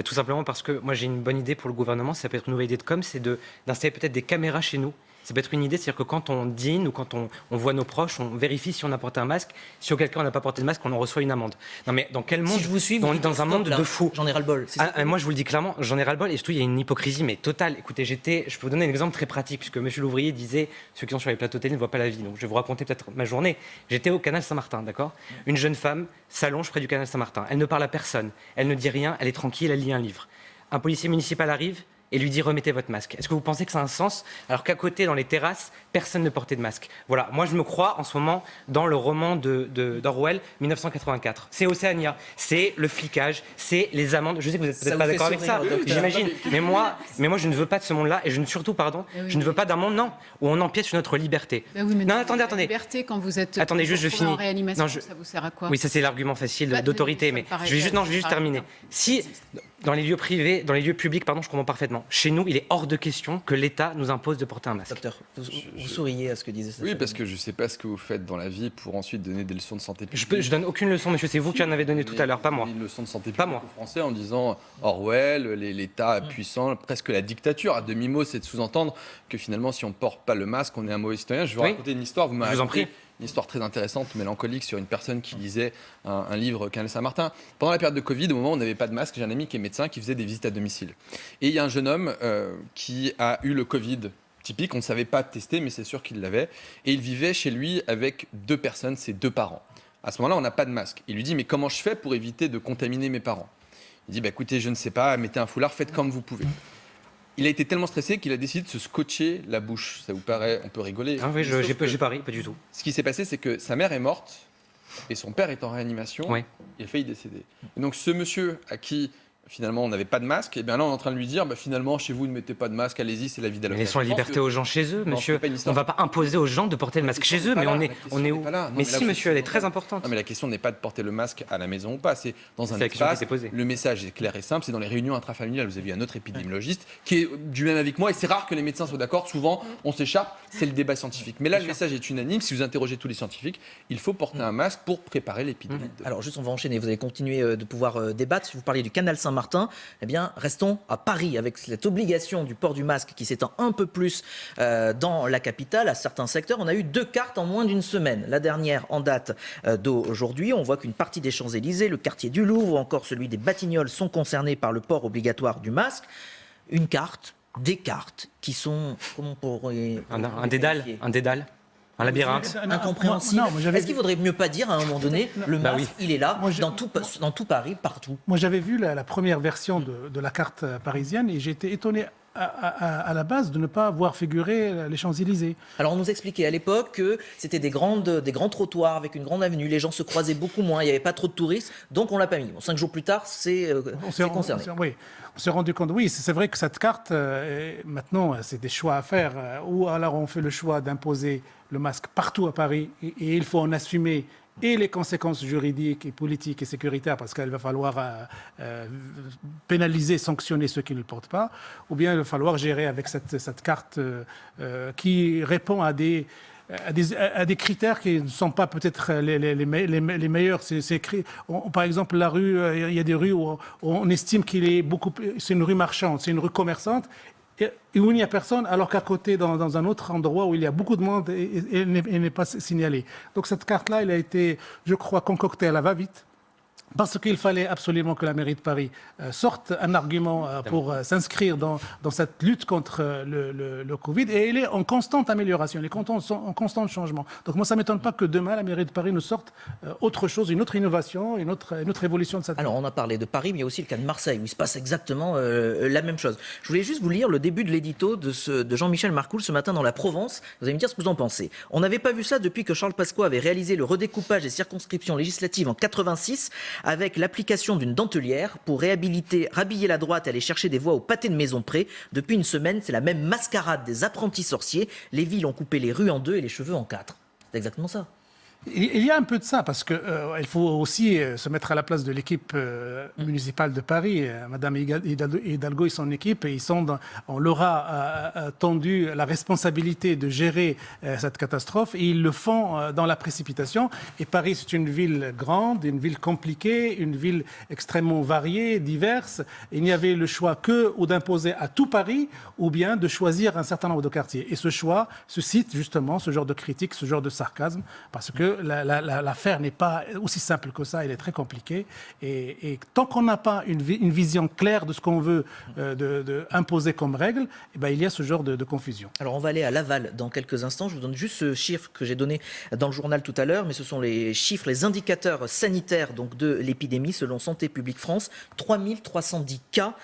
Tout simplement parce que moi j'ai une bonne idée pour le gouvernement, ça peut être une nouvelle idée de com, c'est d'installer peut-être des caméras chez nous. Ça peut être une idée, c'est-à-dire que quand on dîne ou quand on voit nos proches, on vérifie si on a porté un masque. Si auquel cas on n'a pas porté de masque, on en reçoit une amende. Non mais dans quel monde? Si je vous suis, dans un monde de fous. J'en ai ras-le-bol. Moi je vous le dis clairement, j'en ai ras-le-bol et surtout il y a une hypocrisie mais totale. Écoutez, je peux vous donner un exemple très pratique puisque Monsieur Louvrier disait ceux qui sont sur les plateaux télé ne voient pas la vie. Donc je vais vous raconter peut-être ma journée. J'étais au canal Saint-Martin, d'accord? Une jeune femme s'allonge près du canal Saint-Martin. Elle ne parle à personne, elle ne dit rien, elle est tranquille, elle lit un livre. Un policier municipal arrive et lui dit remettez votre masque. Est-ce que vous pensez que ça a un sens alors qu'à côté, dans les terrasses, personne ne portait de masque? Voilà, moi je me crois en ce moment dans le roman d'Orwell, 1984. C'est Océania, c'est le flicage, c'est les amendes. Je sais que vous n'êtes peut-être pas d'accord avec ça, j'imagine. Mais moi je ne veux pas de ce monde-là et je ne veux pas d'un monde où on empiète sur notre liberté. Oui, mais non, attendez. Liberté quand vous êtes je finis. en réanimation, ça vous sert à quoi? Oui, ça c'est l'argument facile d'autorité, mais je vais juste terminer. Si dans les lieux privés, dans les lieux publics, je comprends parfaitement. Chez nous, il est hors de question que l'État nous impose de porter un masque. Docteur, vous souriez à ce que disait Sacha. Oui, parce que je ne sais pas ce que vous faites dans la vie pour ensuite donner des leçons de santé publique. Je donne aucune leçon, monsieur. C'est vous qui en avez donné tout à l'heure, pas moi. Une leçon de santé publique aux Français en disant Orwell, l'État puissant, presque la dictature. À demi-mot, c'est de sous-entendre que finalement, si on ne porte pas le masque, on est un mauvais citoyen. Je vais vous raconter une histoire. Vous m'avez raconté une histoire très intéressante, mélancolique, sur une personne qui lisait un livre Canal Saint-Martin. Pendant la période de Covid, au moment où on n'avait pas de masque, j'ai un ami qui est médecin qui faisait des visites à domicile. Et il y a un jeune homme qui a eu le Covid typique, on ne savait pas tester, mais c'est sûr qu'il l'avait. Et il vivait chez lui avec 2 personnes, ses 2 parents. À ce moment-là, on n'a pas de masque. Il lui dit, mais comment je fais pour éviter de contaminer mes parents? Il dit, écoutez, je ne sais pas, mettez un foulard, faites comme vous pouvez. Il a été tellement stressé qu'il a décidé de se scotcher la bouche. Ça vous paraît, on peut rigoler. Ah oui, j'ai pari, pas du tout. Ce qui s'est passé, c'est que sa mère est morte et son père est en réanimation. Ouais. Il a failli décéder. Et donc ce monsieur à qui finalement on n'avait pas de masque, et bien là on est en train de lui dire finalement chez vous ne mettez pas de masque, allez-y, c'est la vie d'allocation. Laissons la liberté aux gens chez eux, monsieur. On ne va pas imposer aux gens de porter le masque chez eux, mais on est où? Mais si, monsieur, elle est très importante. Non, mais la question n'est pas de porter le masque à la maison ou pas, c'est dans un espace. Le message est clair et simple, c'est dans les réunions intrafamiliales. Vous avez vu un autre épidémiologiste qui est du même avis que moi, et c'est rare que les médecins soient d'accord. Souvent, on s'écharpe, c'est le débat scientifique. Mais là, le message est unanime. Si vous interrogez tous les scientifiques, il faut porter un masque pour préparer l'épidémie. Alors juste, on va enchaîner. Vous allez continuer de pouvoir débattre. Si vous parliez du canal Saint-Martin, eh bien, restons à Paris avec cette obligation du port du masque qui s'étend un peu plus dans la capitale, à certains secteurs. On a eu 2 cartes en moins d'une semaine. La dernière en date d'aujourd'hui. On voit qu'une partie des Champs-Élysées, le quartier du Louvre ou encore celui des Batignolles sont concernés par le port obligatoire du masque. Une carte, des cartes qui sont... Comment on pourrait... Un dédale. Un labyrinthe. Incompréhensible. Est-ce qu'il vaudrait mieux pas dire à un moment donné, le masque, il est là, dans tout Paris, partout? Moi, j'avais vu la première version de la carte parisienne et j'ai été étonné à la base de ne pas voir figurer les Champs-Élysées. Alors on nous expliquait à l'époque que c'était des grands trottoirs avec une grande avenue, les gens se croisaient beaucoup moins, il n'y avait pas trop de touristes, donc on l'a pas mis. Bon, 5 jours plus tard, c'est concerné. On s'est rendu compte, oui, c'est vrai que cette carte, maintenant, c'est des choix à faire. Ou alors on fait le choix d'imposer le masque partout à Paris et il faut en assumer et les conséquences juridiques et politiques et sécuritaires, parce qu'il va falloir pénaliser, sanctionner ceux qui ne le portent pas, ou bien il va falloir gérer avec cette carte qui répond à des critères qui ne sont pas peut-être les meilleurs. Par exemple, la rue, il y a des rues où on estime c'est une rue marchande, c'est une rue commerçante, et où il n'y a personne, alors qu'à côté, dans un autre endroit où il y a beaucoup de monde, elle n'est pas signalée. Donc cette carte-là, elle a été, je crois, concoctée à la va-vite, parce qu'il fallait absolument que la mairie de Paris sorte un argument pour s'inscrire dans cette lutte contre le Covid. Et elle est en constante amélioration, elle est en constant changement. Donc moi, ça ne m'étonne pas que demain, la mairie de Paris nous sorte autre chose, une autre innovation, une autre évolution de cette... Alors, on a parlé de Paris, mais il y a aussi le cas de Marseille, où il se passe exactement la même chose. Je voulais juste vous lire le début de l'édito de Jean-Michel Marcoul ce matin dans La Provence. Vous allez me dire ce que vous en pensez. On n'avait pas vu ça depuis que Charles Pasqua avait réalisé le redécoupage des circonscriptions législatives en 86, avec l'application d'une dentelière pour rhabiller la droite et aller chercher des voix au pâté de maison près. Depuis une semaine, c'est la même mascarade des apprentis sorciers. Les villes ont coupé les rues en 2 et les cheveux en 4. C'est exactement ça. Il y a un peu de ça, parce qu'il faut aussi se mettre à la place de l'équipe municipale de Paris. Madame Hidalgo et son équipe, on leur a tendu la responsabilité de gérer cette catastrophe, et ils le font dans la précipitation. Et Paris, c'est une ville grande, une ville compliquée, une ville extrêmement variée, diverse. Il n'y avait le choix ou d'imposer à tout Paris, ou bien de choisir un certain nombre de quartiers. Et ce choix suscite justement ce genre de critique, ce genre de sarcasme, parce que l'affaire n'est pas aussi simple que ça, elle est très compliquée. Et tant qu'on n'a pas une vision claire de ce qu'on veut imposer comme règle, eh ben, il y a ce genre de confusion. Alors on va aller à Laval dans quelques instants. Je vous donne juste ce chiffre que j'ai donné dans le journal tout à l'heure, mais ce sont les chiffres, les indicateurs sanitaires donc, de l'épidémie selon Santé publique France. 3310 cas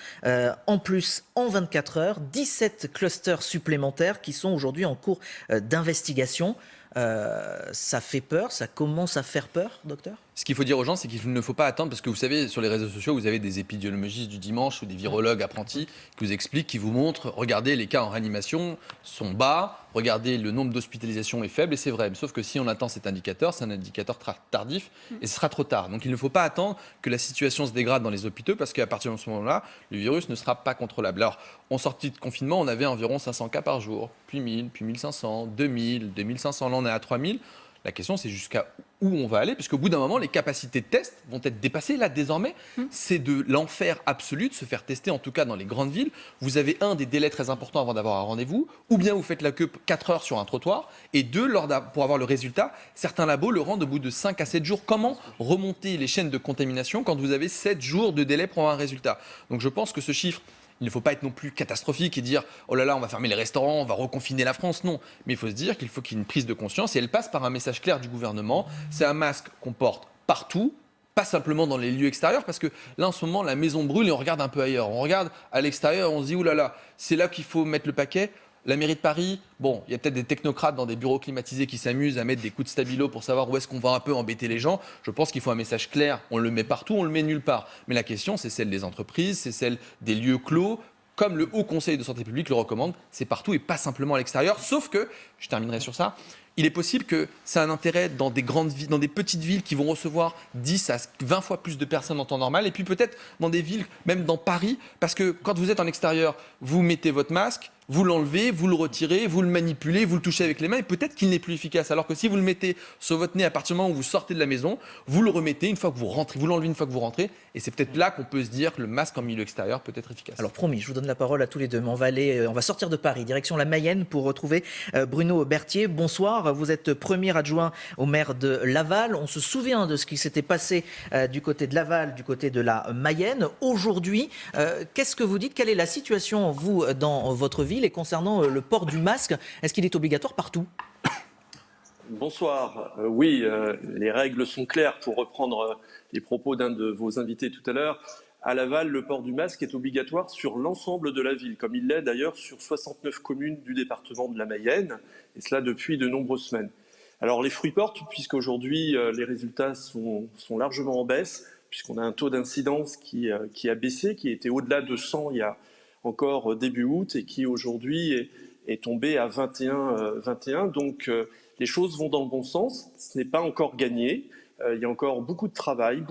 en plus en 24 heures, 17 clusters supplémentaires qui sont aujourd'hui en cours d'investigation. Ça fait peur, ça commence à faire peur, docteur ? Ce qu'il faut dire aux gens, c'est qu'il ne faut pas attendre, parce que vous savez, sur les réseaux sociaux, vous avez des épidémiologistes du dimanche ou des virologues apprentis qui vous expliquent, qui vous montrent, regardez, les cas en réanimation sont bas, regardez, le nombre d'hospitalisations est faible, et c'est vrai. Sauf que si on attend cet indicateur, c'est un indicateur tardif, et ce sera trop tard. Donc il ne faut pas attendre que la situation se dégrade dans les hôpitaux, parce qu'à partir de ce moment-là, le virus ne sera pas contrôlable. Alors, en sortie de confinement, on avait environ 500 cas par jour, puis 1000, puis 1500, 2000, 2500, là on est à 3000. La question, c'est jusqu'à où on va aller, parce qu'au bout d'un moment, les capacités de test vont être dépassées. Là, désormais, c'est de l'enfer absolu de se faire tester, en tout cas dans les grandes villes. Vous avez des délais très importants avant d'avoir un rendez-vous, ou bien vous faites la queue 4 heures sur un trottoir, et 2, pour avoir le résultat, certains labos le rendent au bout de 5 à 7 jours. Comment remonter les chaînes de contamination quand vous avez 7 jours de délai pour avoir un résultat? Donc je pense que ce chiffre, il ne faut pas être non plus catastrophique et dire « Oh là là, on va fermer les restaurants, on va reconfiner la France ». Non, mais il faut se dire qu'il faut qu'il y ait une prise de conscience et elle passe par un message clair du gouvernement. C'est un masque qu'on porte partout, pas simplement dans les lieux extérieurs, parce que là, en ce moment, la maison brûle et on regarde un peu ailleurs. On regarde à l'extérieur et on se dit « Oh là là, c'est là qu'il faut mettre le paquet ». La mairie de Paris, bon, il y a peut-être des technocrates dans des bureaux climatisés qui s'amusent à mettre des coups de stabilo pour savoir où est-ce qu'on va un peu embêter les gens. Je pense qu'il faut un message clair. On le met partout, on le met nulle part. Mais la question, c'est celle des entreprises, c'est celle des lieux clos. Comme le Haut Conseil de santé publique le recommande, c'est partout et pas simplement à l'extérieur. Sauf que, je terminerai sur ça, il est possible que ça ait un intérêt dans des grandes villes, dans des petites villes qui vont recevoir 10 à 20 fois plus de personnes en temps normal, et puis peut-être dans des villes, même dans Paris, parce que quand vous êtes en extérieur, vous mettez votre masque, vous l'enlevez, vous le retirez, vous le manipulez, vous le touchez avec les mains, et peut-être qu'il n'est plus efficace. Alors que si vous le mettez sur votre nez à partir du moment où vous sortez de la maison, vous le remettez une fois que vous rentrez, vous l'enlevez une fois que vous rentrez, et c'est peut-être là qu'on peut se dire que le masque en milieu extérieur peut être efficace. Alors promis, je vous donne la parole à tous les deux, mais on va sortir de Paris, direction la Mayenne pour retrouver Bruno Berthier. Bonsoir, vous êtes premier adjoint au maire de Laval. On se souvient de ce qui s'était passé du côté de Laval, du côté de la Mayenne. Aujourd'hui, qu'est-ce que vous dites? Quelle est la situation, vous, dans votre ville? Et concernant le port du masque, est-ce qu'il est obligatoire partout? Bonsoir. Oui, les règles sont claires. Pour reprendre les propos d'un de vos invités tout à l'heure, à Laval, le port du masque est obligatoire sur l'ensemble de la ville, comme il l'est d'ailleurs sur 69 communes du département de la Mayenne, et cela depuis de nombreuses semaines. Alors les fruits portent, puisqu'aujourd'hui les résultats sont largement en baisse, puisqu'on a un taux d'incidence qui a baissé, qui était au-delà de 100 il y a encore début août et qui aujourd'hui est tombé à 21. Donc les choses vont dans le bon sens. Ce n'est pas encore gagné. Il y a encore beaucoup de travail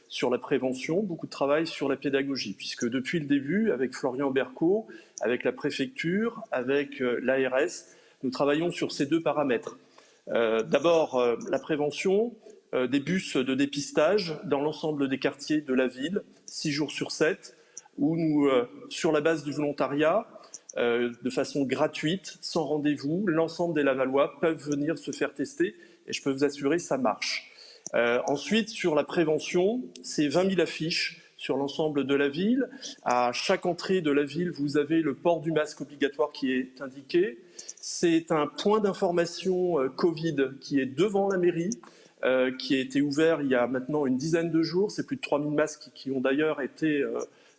sur la prévention, beaucoup de travail sur la pédagogie, puisque depuis le début, avec Florian Berco, avec la préfecture, avec l'ARS, nous travaillons sur ces deux paramètres. D'abord, la prévention, des bus de dépistage dans l'ensemble des quartiers de la ville, 6 jours sur 7, où nous, sur la base du volontariat, de façon gratuite, sans rendez-vous, l'ensemble des Lavallois peuvent venir se faire tester et je peux vous assurer, ça marche. Ensuite, sur la prévention, c'est 20 000 affiches sur l'ensemble de la ville. À chaque entrée de la ville, vous avez le port du masque obligatoire qui est indiqué. C'est un point d'information Covid qui est devant la mairie, qui a été ouvert il y a maintenant une dizaine de jours. C'est plus de 3 000 masques qui ont d'ailleurs été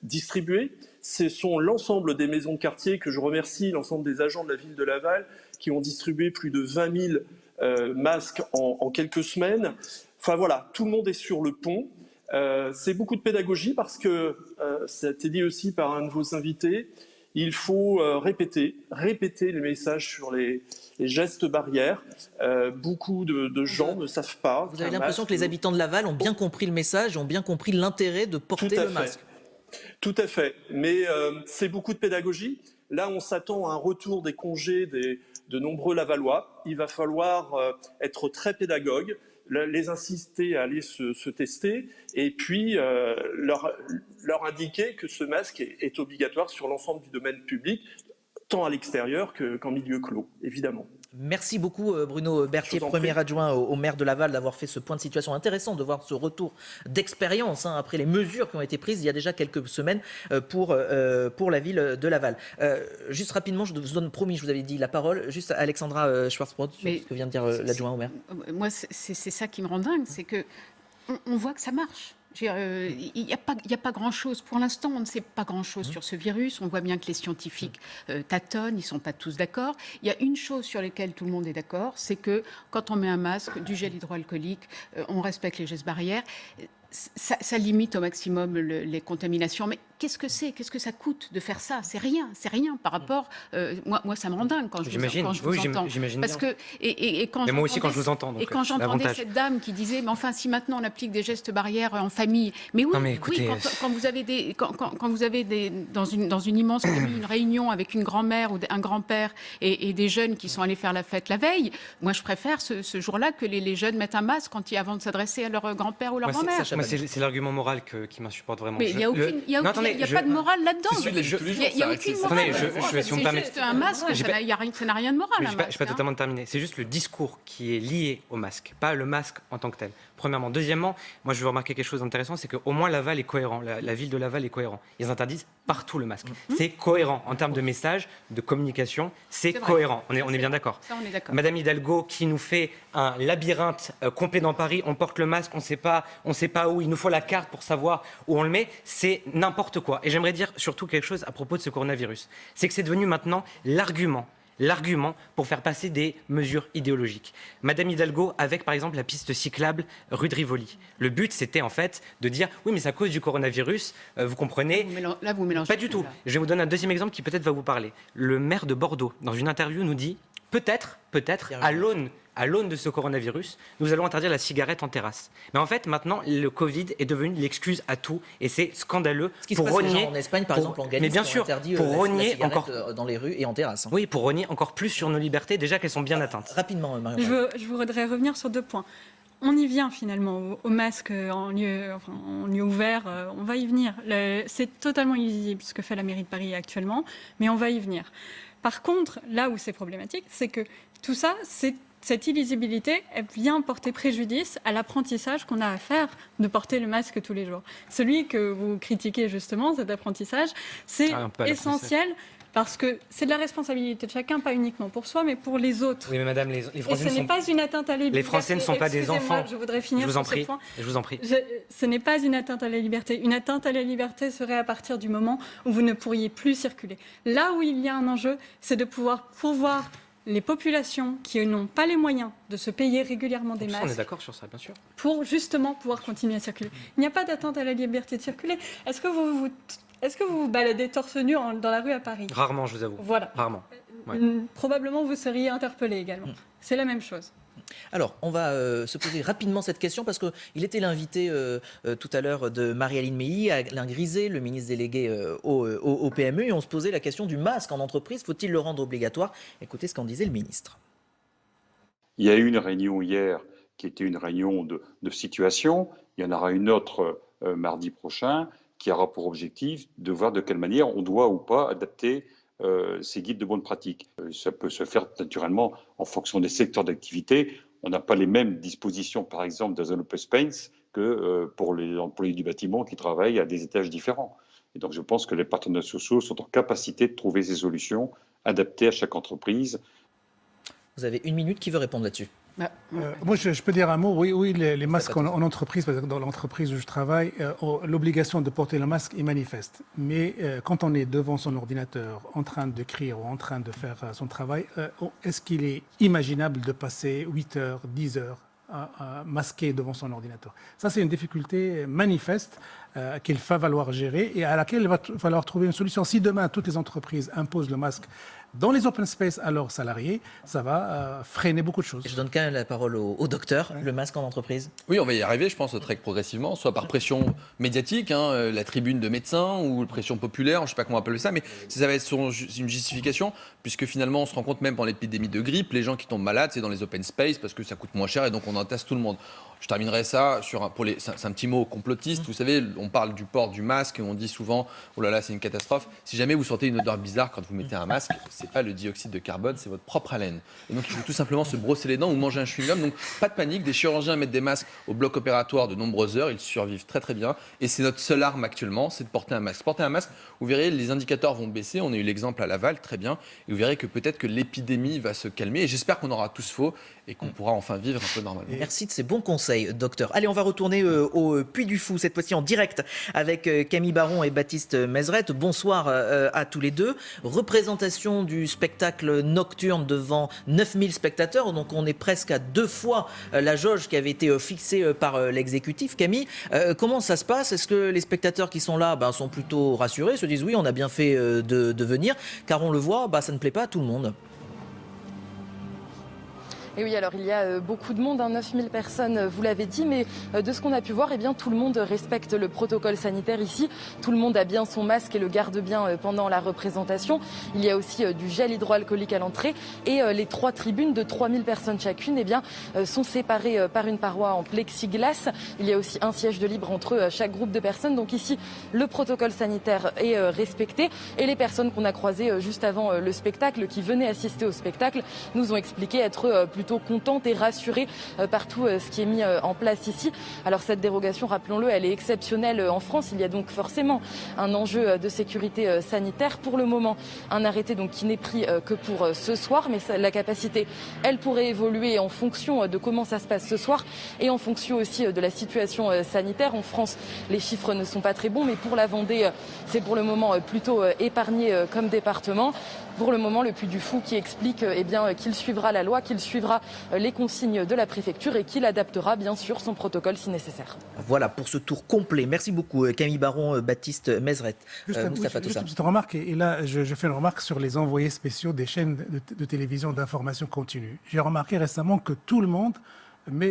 distribués. Ce sont l'ensemble des maisons de quartier que je remercie, l'ensemble des agents de la ville de Laval qui ont distribué plus de 20 000 masques en quelques semaines. Enfin voilà, tout le monde est sur le pont. C'est beaucoup de pédagogie parce que, ça a été dit aussi par un de vos invités, il faut répéter les messages sur les gestes barrières. Beaucoup de gens ne savent pas. Vous avez l'impression que les habitants de Laval ont bien compris le message, ont bien compris l'intérêt de porter le masque. Tout à fait, mais c'est beaucoup de pédagogie. Là, on s'attend à un retour des congés de nombreux Lavallois. Il va falloir être très pédagogue, les inciter à aller se tester et puis leur indiquer que ce masque est obligatoire sur l'ensemble du domaine public, tant à l'extérieur qu'en milieu clos, évidemment. Merci beaucoup Bruno Berthier, premier adjoint au maire de Laval, d'avoir fait ce point de situation intéressant, de voir ce retour d'expérience après les mesures qui ont été prises il y a déjà quelques semaines pour la ville de Laval. Juste rapidement, je vous donne, promis, je vous avais dit la parole, juste à Alexandra Schwarzbrod, sur ce que vient de dire l'adjoint au maire. Moi, c'est ça qui me rend dingue, c'est qu'on voit que ça marche. Il n'y a pas grand-chose. Pour l'instant, on ne sait pas grand-chose sur ce virus. On voit bien que les scientifiques tâtonnent, ils ne sont pas tous d'accord. Il y a une chose sur laquelle tout le monde est d'accord, c'est que quand on met un masque, du gel hydroalcoolique, on respecte les gestes barrières. Ça limite au maximum les contaminations. Mais qu'est-ce que c'est? Qu'est-ce que ça coûte de faire ça? C'est rien par rapport... moi, ça me rend dingue quand je vous entends. J'imagine Parce bien. que, et quand Mais moi aussi, quand je vous entends. Donc, et quand j'entendais cette dame qui disait, mais enfin, si maintenant on applique des gestes barrières en famille... Mais oui, non, mais écoutez, quand vous avez dans une immense famille, une réunion avec une grand-mère ou un grand-père et des jeunes qui sont allés faire la fête la veille, moi, je préfère ce jour-là que les jeunes mettent un masque avant de s'adresser à leur grand-père ou leur grand-mère. C'est l'argument moral qui m'insupporte vraiment. Mais il n'y a pas de morale là-dedans. Il n'y a aucune morale. C'est juste un masque, ça n'a rien de moral. Je ne suis pas totalement terminé. C'est juste le discours qui est lié au masque, pas le masque en tant que tel. Premièrement. Deuxièmement, moi je veux remarquer quelque chose d'intéressant, c'est qu'au moins Laval est cohérent. La ville de Laval est cohérent. Ils interdisent partout le masque. C'est cohérent en termes de message, de communication. C'est cohérent. On est bien d'accord. Madame Hidalgo qui nous fait un labyrinthe complet dans Paris. On porte le masque, on ne sait pas où. Il nous faut la carte pour savoir où on le met. C'est n'importe quoi. Et j'aimerais dire surtout quelque chose à propos de ce coronavirus. C'est que c'est devenu maintenant l'argument pour faire passer des mesures idéologiques. Madame Hidalgo, avec par exemple la piste cyclable rue de Rivoli. Le but, c'était en fait de dire oui, mais c'est à cause du coronavirus, vous comprenez. Là, vous mélangez. Pas du tout. Je vais vous donner un deuxième exemple qui peut-être va vous parler. Le maire de Bordeaux, dans une interview, nous dit peut-être, à l'aune de ce coronavirus, nous allons interdire la cigarette en terrasse. Mais en fait, maintenant, le Covid est devenu l'excuse à tout, et c'est scandaleux. Ce qui se passe déjà en Espagne, par exemple, en Galice, mais bien sûr, pour rogner encore dans les rues et en terrasse. Oui, pour rogner encore plus sur nos libertés, déjà qu'elles sont bien atteintes. Rapidement, Marion. Je voudrais revenir sur 2 points. On y vient finalement au masque en lieu ouvert, on va y venir. C'est totalement illisible ce que fait la mairie de Paris actuellement, mais on va y venir. Par contre, là où c'est problématique, c'est que tout ça, cette illisibilité, elle vient porter préjudice à l'apprentissage qu'on a à faire de porter le masque tous les jours. Celui que vous critiquez justement, cet apprentissage, c'est essentiel parce que c'est de la responsabilité de chacun, pas uniquement pour soi, mais pour les autres. Oui, mais madame, les Français et ce n'est pas une atteinte à la liberté. Les Français ne sont pas des enfants. Je voudrais finir sur ce point. Je vous en prie. Ce n'est pas une atteinte à la liberté. Une atteinte à la liberté serait à partir du moment où vous ne pourriez plus circuler. Là où il y a un enjeu, c'est de pouvoir pourvoir les populations qui n'ont pas les moyens de se payer régulièrement des masques. On est d'accord sur ça, bien sûr. Pour justement pouvoir continuer à circuler. Il n'y a pas d'atteinte à la liberté de circuler. Est-ce que vous vous baladez torse nu dans la rue à Paris? Rarement, je vous avoue. Voilà. Rarement. Ouais. Probablement, vous seriez interpellé également. C'est la même chose. Alors, on va se poser rapidement cette question parce qu'il était l'invité tout à l'heure de Marie-Aline Meilly, Alain Griset, le ministre délégué au PME, et on se posait la question du masque en entreprise. Faut-il le rendre obligatoire? Écoutez ce qu'en disait le ministre. Il y a eu une réunion hier qui était une réunion de situation. Il y en aura une autre mardi prochain qui aura pour objectif de voir de quelle manière on doit ou pas adapter ces guides de bonne pratique. Ça peut se faire naturellement en fonction des secteurs d'activité. On n'a pas les mêmes dispositions, par exemple, dans un open space que pour les employés du bâtiment qui travaillent à des étages différents. Et donc, je pense que les partenaires sociaux sont en capacité de trouver ces solutions adaptées à chaque entreprise. Vous avez 1 minute, qui veut répondre là-dessus? Moi, je peux dire un mot. Oui, les masques en entreprise, parce que dans l'entreprise où je travaille, l'obligation de porter le masque est manifeste. Mais quand on est devant son ordinateur, en train d'écrire ou en train de faire son travail, est-ce qu'il est imaginable de passer 8 heures, 10 heures masqué devant son ordinateur? Ça, c'est une difficulté manifeste qu'il va falloir gérer et à laquelle il va falloir trouver une solution. Si demain, toutes les entreprises imposent le masque dans les open space à leurs salariés, ça va freiner beaucoup de choses. Je donne quand même la parole au docteur, le masque en entreprise. Oui, on va y arriver, je pense, très progressivement, soit par pression médiatique, la tribune de médecins, ou pression populaire, je ne sais pas comment appeler ça, mais ça va être une justification, puisque finalement, on se rend compte même pendant l'épidémie de grippe, les gens qui tombent malades, c'est dans les open space, parce que ça coûte moins cher, et donc on entasse tout le monde. Je terminerai ça sur c'est un petit mot complotiste. Vous savez, on parle du port du masque et on dit souvent oh là là, c'est une catastrophe. Si jamais vous sentez une odeur bizarre quand vous mettez un masque, c'est pas le dioxyde de carbone, c'est votre propre haleine. Et donc il faut tout simplement se brosser les dents ou manger un chewing-gum. Donc pas de panique, des chirurgiens mettent des masques au bloc opératoire de nombreuses heures, ils survivent très très bien. Et c'est notre seule arme actuellement, c'est de porter un masque. Porter un masque, vous verrez, les indicateurs vont baisser. On a eu l'exemple à Laval, très bien. Et vous verrez que peut-être que l'épidémie va se calmer. Et j'espère qu'on aura tous faux et qu'on pourra enfin vivre un peu normalement. Merci de ces bons conseils, docteur. Allez, on va retourner au Puy du Fou, cette fois-ci en direct direct avec Camille Baron et Baptiste Mesrette. Bonsoir à tous les deux. Représentation du spectacle nocturne devant 9000 spectateurs, donc on est presque à 2 fois la jauge qui avait été fixée par l'exécutif. Camille, comment ça se passe? Est-ce que les spectateurs qui sont là sont plutôt rassurés, se disent oui, on a bien fait de venir, car on le voit, ça ne plaît pas à tout le monde? Et oui, alors il y a beaucoup de monde, 9000 personnes, vous l'avez dit, mais de ce qu'on a pu voir, tout le monde respecte le protocole sanitaire ici. Tout le monde a bien son masque et le garde bien pendant la représentation. Il y a aussi du gel hydroalcoolique à l'entrée et les 3 tribunes de 3000 personnes chacune sont séparées par une paroi en plexiglas. Il y a aussi un siège de libre entre chaque groupe de personnes. Donc ici, le protocole sanitaire est respecté et les personnes qu'on a croisées juste avant le spectacle, qui venaient assister au spectacle, nous ont expliqué être plutôt contente et rassurée par tout ce qui est mis en place ici. Alors cette dérogation, rappelons-le, elle est exceptionnelle en France. Il y a donc forcément un enjeu de sécurité sanitaire. Pour le moment, un arrêté qui n'est pris que pour ce soir, mais la capacité, elle pourrait évoluer en fonction de comment ça se passe ce soir et en fonction aussi de la situation sanitaire. En France, les chiffres ne sont pas très bons, mais pour la Vendée, c'est pour le moment plutôt épargné comme département. Pour le moment, le Puy du Fou qui explique qu'il suivra la loi, qu'il suivra les consignes de la préfecture et qu'il adaptera bien sûr son protocole si nécessaire. Voilà pour ce tour complet. Merci beaucoup Camille Baron, Baptiste Mesrette. Juste une petite remarque, et là je fais une remarque sur les envoyés spéciaux des chaînes de télévision d'information continue. J'ai remarqué récemment que tout le monde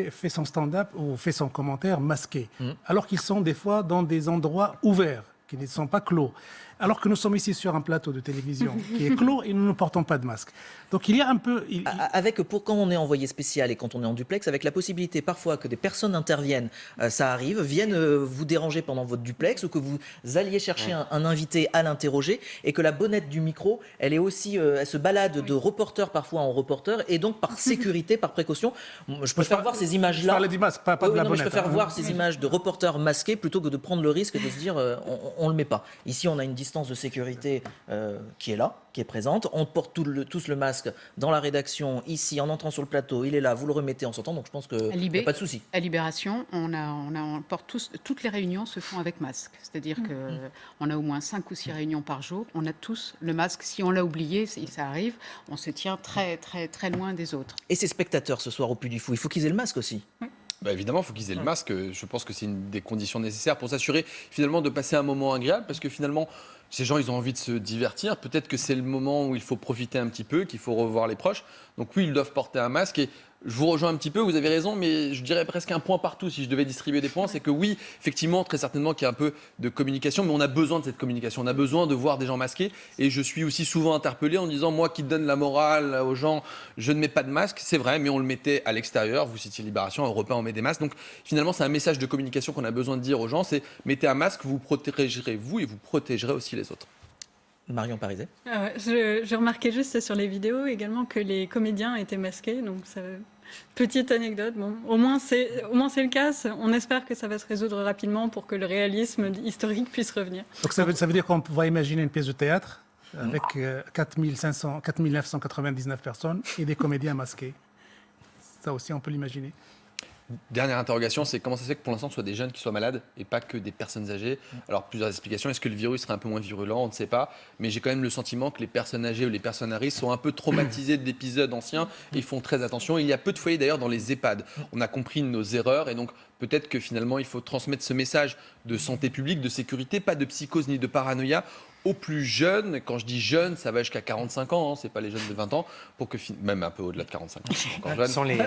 fait son stand-up ou fait son commentaire masqué, alors qu'ils sont des fois dans des endroits ouverts, qui ne sont pas clos. Alors que nous sommes ici sur un plateau de télévision qui est clos et nous ne portons pas de masque. Donc il y a un peu... Quand on est envoyé spécial et quand on est en duplex, avec la possibilité parfois que des personnes interviennent, ça arrive, viennent vous déranger pendant votre duplex, ou que vous alliez chercher un invité à l'interroger, et que la bonnette du micro, elle se balade de reporter parfois en reporter, et donc par sécurité, par précaution. Je préfère voir ces images-là. Je parlais du masque, pas de la bonnette. Je préfère voir ces images de reporters masqués plutôt que de prendre le risque de se dire on le met pas. Ici, on a une distance de sécurité qui est là, qui est présente. On porte tous le masque dans la rédaction, ici, en entrant sur le plateau, il est là, vous le remettez en sortant, donc je pense qu'il n'y a pas de souci. À Libération, on porte toutes les réunions se font avec masque. C'est-à-dire qu'on a au moins 5 ou 6 réunions par jour. On a tous le masque. Si on l'a oublié, si ça arrive, on se tient très, très, très loin des autres. Et ces spectateurs ce soir au Puy du Fou, il faut qu'ils aient le masque aussi. Oui. Évidemment, il faut qu'ils aient le masque. Je pense que c'est une des conditions nécessaires pour s'assurer finalement de passer un moment agréable, parce que finalement, ces gens, ils ont envie de se divertir. Peut-être que c'est le moment où il faut profiter un petit peu, qu'il faut revoir les proches. Donc oui, ils doivent porter un masque. Et je vous rejoins un petit peu, vous avez raison, mais je dirais presque un point partout si je devais distribuer des points. C'est que oui, effectivement, très certainement qu'il y a un peu de communication, mais on a besoin de cette communication. On a besoin de voir des gens masqués. Et je suis aussi souvent interpellé en disant, moi qui donne la morale aux gens, je ne mets pas de masque. C'est vrai, mais on le mettait à l'extérieur. Vous citiez Libération, Europe 1, on met des masques. Donc finalement, c'est un message de communication qu'on a besoin de dire aux gens. C'est mettez un masque, vous protégerez vous et vous protégerez aussi les autres. Marion Parizet. Je remarquais juste sur les vidéos également que les comédiens étaient masqués, donc ça... Petite anecdote, bon, au moins c'est le cas. On espère que ça va se résoudre rapidement pour que le réalisme historique puisse revenir. Donc ça veut dire qu'on va imaginer une pièce de théâtre avec 4999 personnes et des comédiens masqués. Ça aussi, on peut l'imaginer. Dernière interrogation, c'est comment ça se fait que pour l'instant ce soit des jeunes qui soient malades et pas que des personnes âgées? Alors plusieurs explications. Est-ce que le virus serait un peu moins virulent? On ne sait pas. Mais j'ai quand même le sentiment que les personnes âgées ou les personnes à risque sont un peu traumatisées d'épisodes anciens et ils font très attention. Il y a peu de foyers d'ailleurs dans les EHPAD. On a compris nos erreurs et donc peut-être que finalement il faut transmettre ce message de santé publique, de sécurité, pas de psychose ni de paranoïa aux plus jeunes. Quand je dis jeunes, ça va jusqu'à 45 ans, hein, c'est pas les jeunes de 20 ans, pour que même un peu au-delà de 45 ans. Encore jeune. Sans les...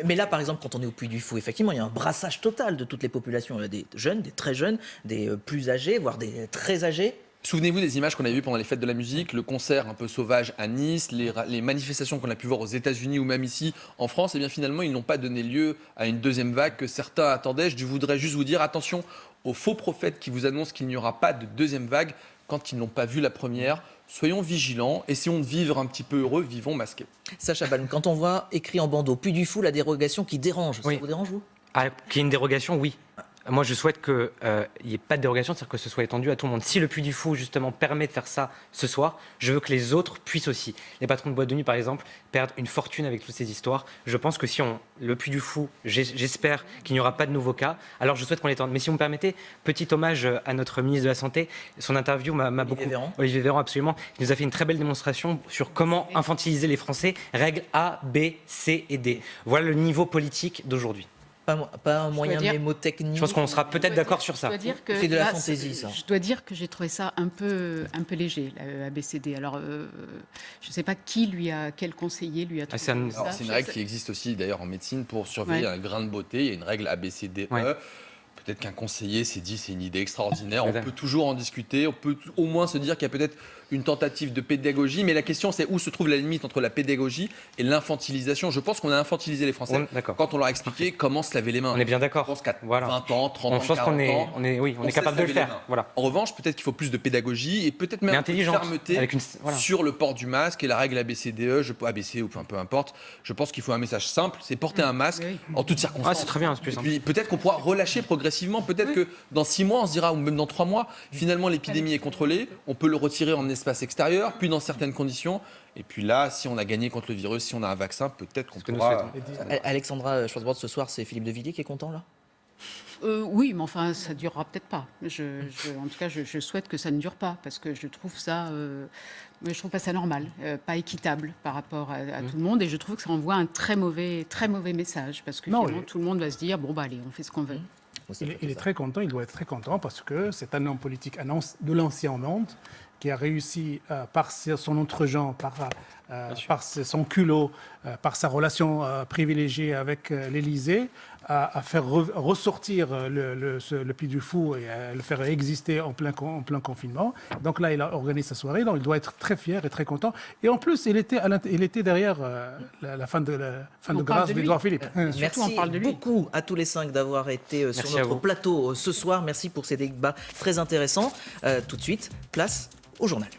mais là, par exemple, quand on est au Puy du Fou, effectivement, il y a un brassage total de toutes les populations. Il y a des jeunes, des très jeunes, des plus âgés, voire des très âgés. Souvenez-vous des images qu'on a vues pendant les fêtes de la musique, le concert un peu sauvage à Nice, les manifestations qu'on a pu voir aux États-Unis ou même ici en France. Et bien finalement, ils n'ont pas donné lieu à une deuxième vague que certains attendaient. Je voudrais juste vous dire attention aux faux prophètes qui vous annoncent qu'il n'y aura pas de deuxième vague quand ils n'ont pas vu la première. Soyons vigilants, essayons de vivre un petit peu heureux, vivons masqués. Sacha Balm, quand on voit écrit en bandeau Puy du Fou, la dérogation qui dérange, oui. Ça vous dérange, vous? Qu'il y ait une dérogation, oui. Moi, je souhaite qu'il n'y ait pas de dérogation, c'est-à-dire que ce soit étendu à tout le monde. Si le Puy du Fou, justement, permet de faire ça ce soir, je veux que les autres puissent aussi. Les patrons de boîte de nuit, par exemple, perdent une fortune avec toutes ces histoires. Je pense que si le Puy du Fou, j'espère qu'il n'y aura pas de nouveaux cas, alors je souhaite qu'on l'étende. Mais si vous me permettez, petit hommage à notre ministre de la Santé. Son interview m'a beaucoup... Olivier Véran, absolument. Il nous a fait une très belle démonstration sur comment infantiliser les Français. Règles A, B, C et D. Voilà le niveau politique d'aujourd'hui. Pas un moyen mnémotechnique. Je pense qu'on sera peut-être d'accord sur ça. C'est de la fantaisie, ça. Je dois dire que j'ai trouvé ça un peu léger, la ABCD. Alors, je ne sais pas quel conseiller lui a trouvé ça. C'est une règle qui existe aussi d'ailleurs en médecine pour surveiller un grain de beauté. Il y a une règle ABCDE. Ouais. Peut-être qu'un conseiller s'est dit c'est une idée extraordinaire. On peut toujours en discuter. On peut au moins se dire qu'il y a peut-être une tentative de pédagogie. Mais la question, c'est où se trouve la limite entre la pédagogie et l'infantilisation. Je pense qu'on a infantilisé les Français quand on leur a expliqué comment se laver les mains. On est bien d'accord. Je pense qu'à 20 ans, 30 ans, 40 ans, on est capable de le faire. Voilà. En revanche, peut-être qu'il faut plus de pédagogie et peut-être même un peu de fermeté sur le port du masque et la règle ABCDE, ABC ou peu importe. Je pense qu'il faut un message simple, c'est porter un masque en toutes circonstances. C'est très bien, c'est plus simple. Et puis peut-être qu'on pourra relâcher progressivement. Peut-être que dans 6 mois, on se dira, ou même dans 3 mois, finalement l'épidémie est contrôlée, on peut le retirer en espace extérieur, puis dans certaines conditions. Et puis là, si on a gagné contre le virus, si on a un vaccin, peut-être qu'on pourra... Alexandra Schwarzbrod, ce soir, c'est Philippe de Villiers qui est content, là ? Oui, mais enfin, ça ne durera peut-être pas. En tout cas, je souhaite que ça ne dure pas, parce que je trouve ça... je trouve pas ça normal, pas équitable par rapport à tout le monde, et je trouve que ça envoie un très mauvais message, parce que finalement, tout le monde va se dire, bon, bah allez, on fait ce qu'on veut. Il est très content, il doit être très content, parce que c'est un homme politique de l'ancien monde, qui a réussi, par son entre-gens, par son culot, par sa relation privilégiée avec l'Élysée, à faire ressortir le Puy du Fou et à le faire exister en plein confinement. Donc là, il a organisé sa soirée, donc il doit être très fier et très content. Et en plus, il était derrière la fin de grâce d'Édouard Philippe. Merci beaucoup à tous les 5 d'avoir été sur notre plateau ce soir. Merci pour ces débats très intéressants. Tout de suite, place au journal.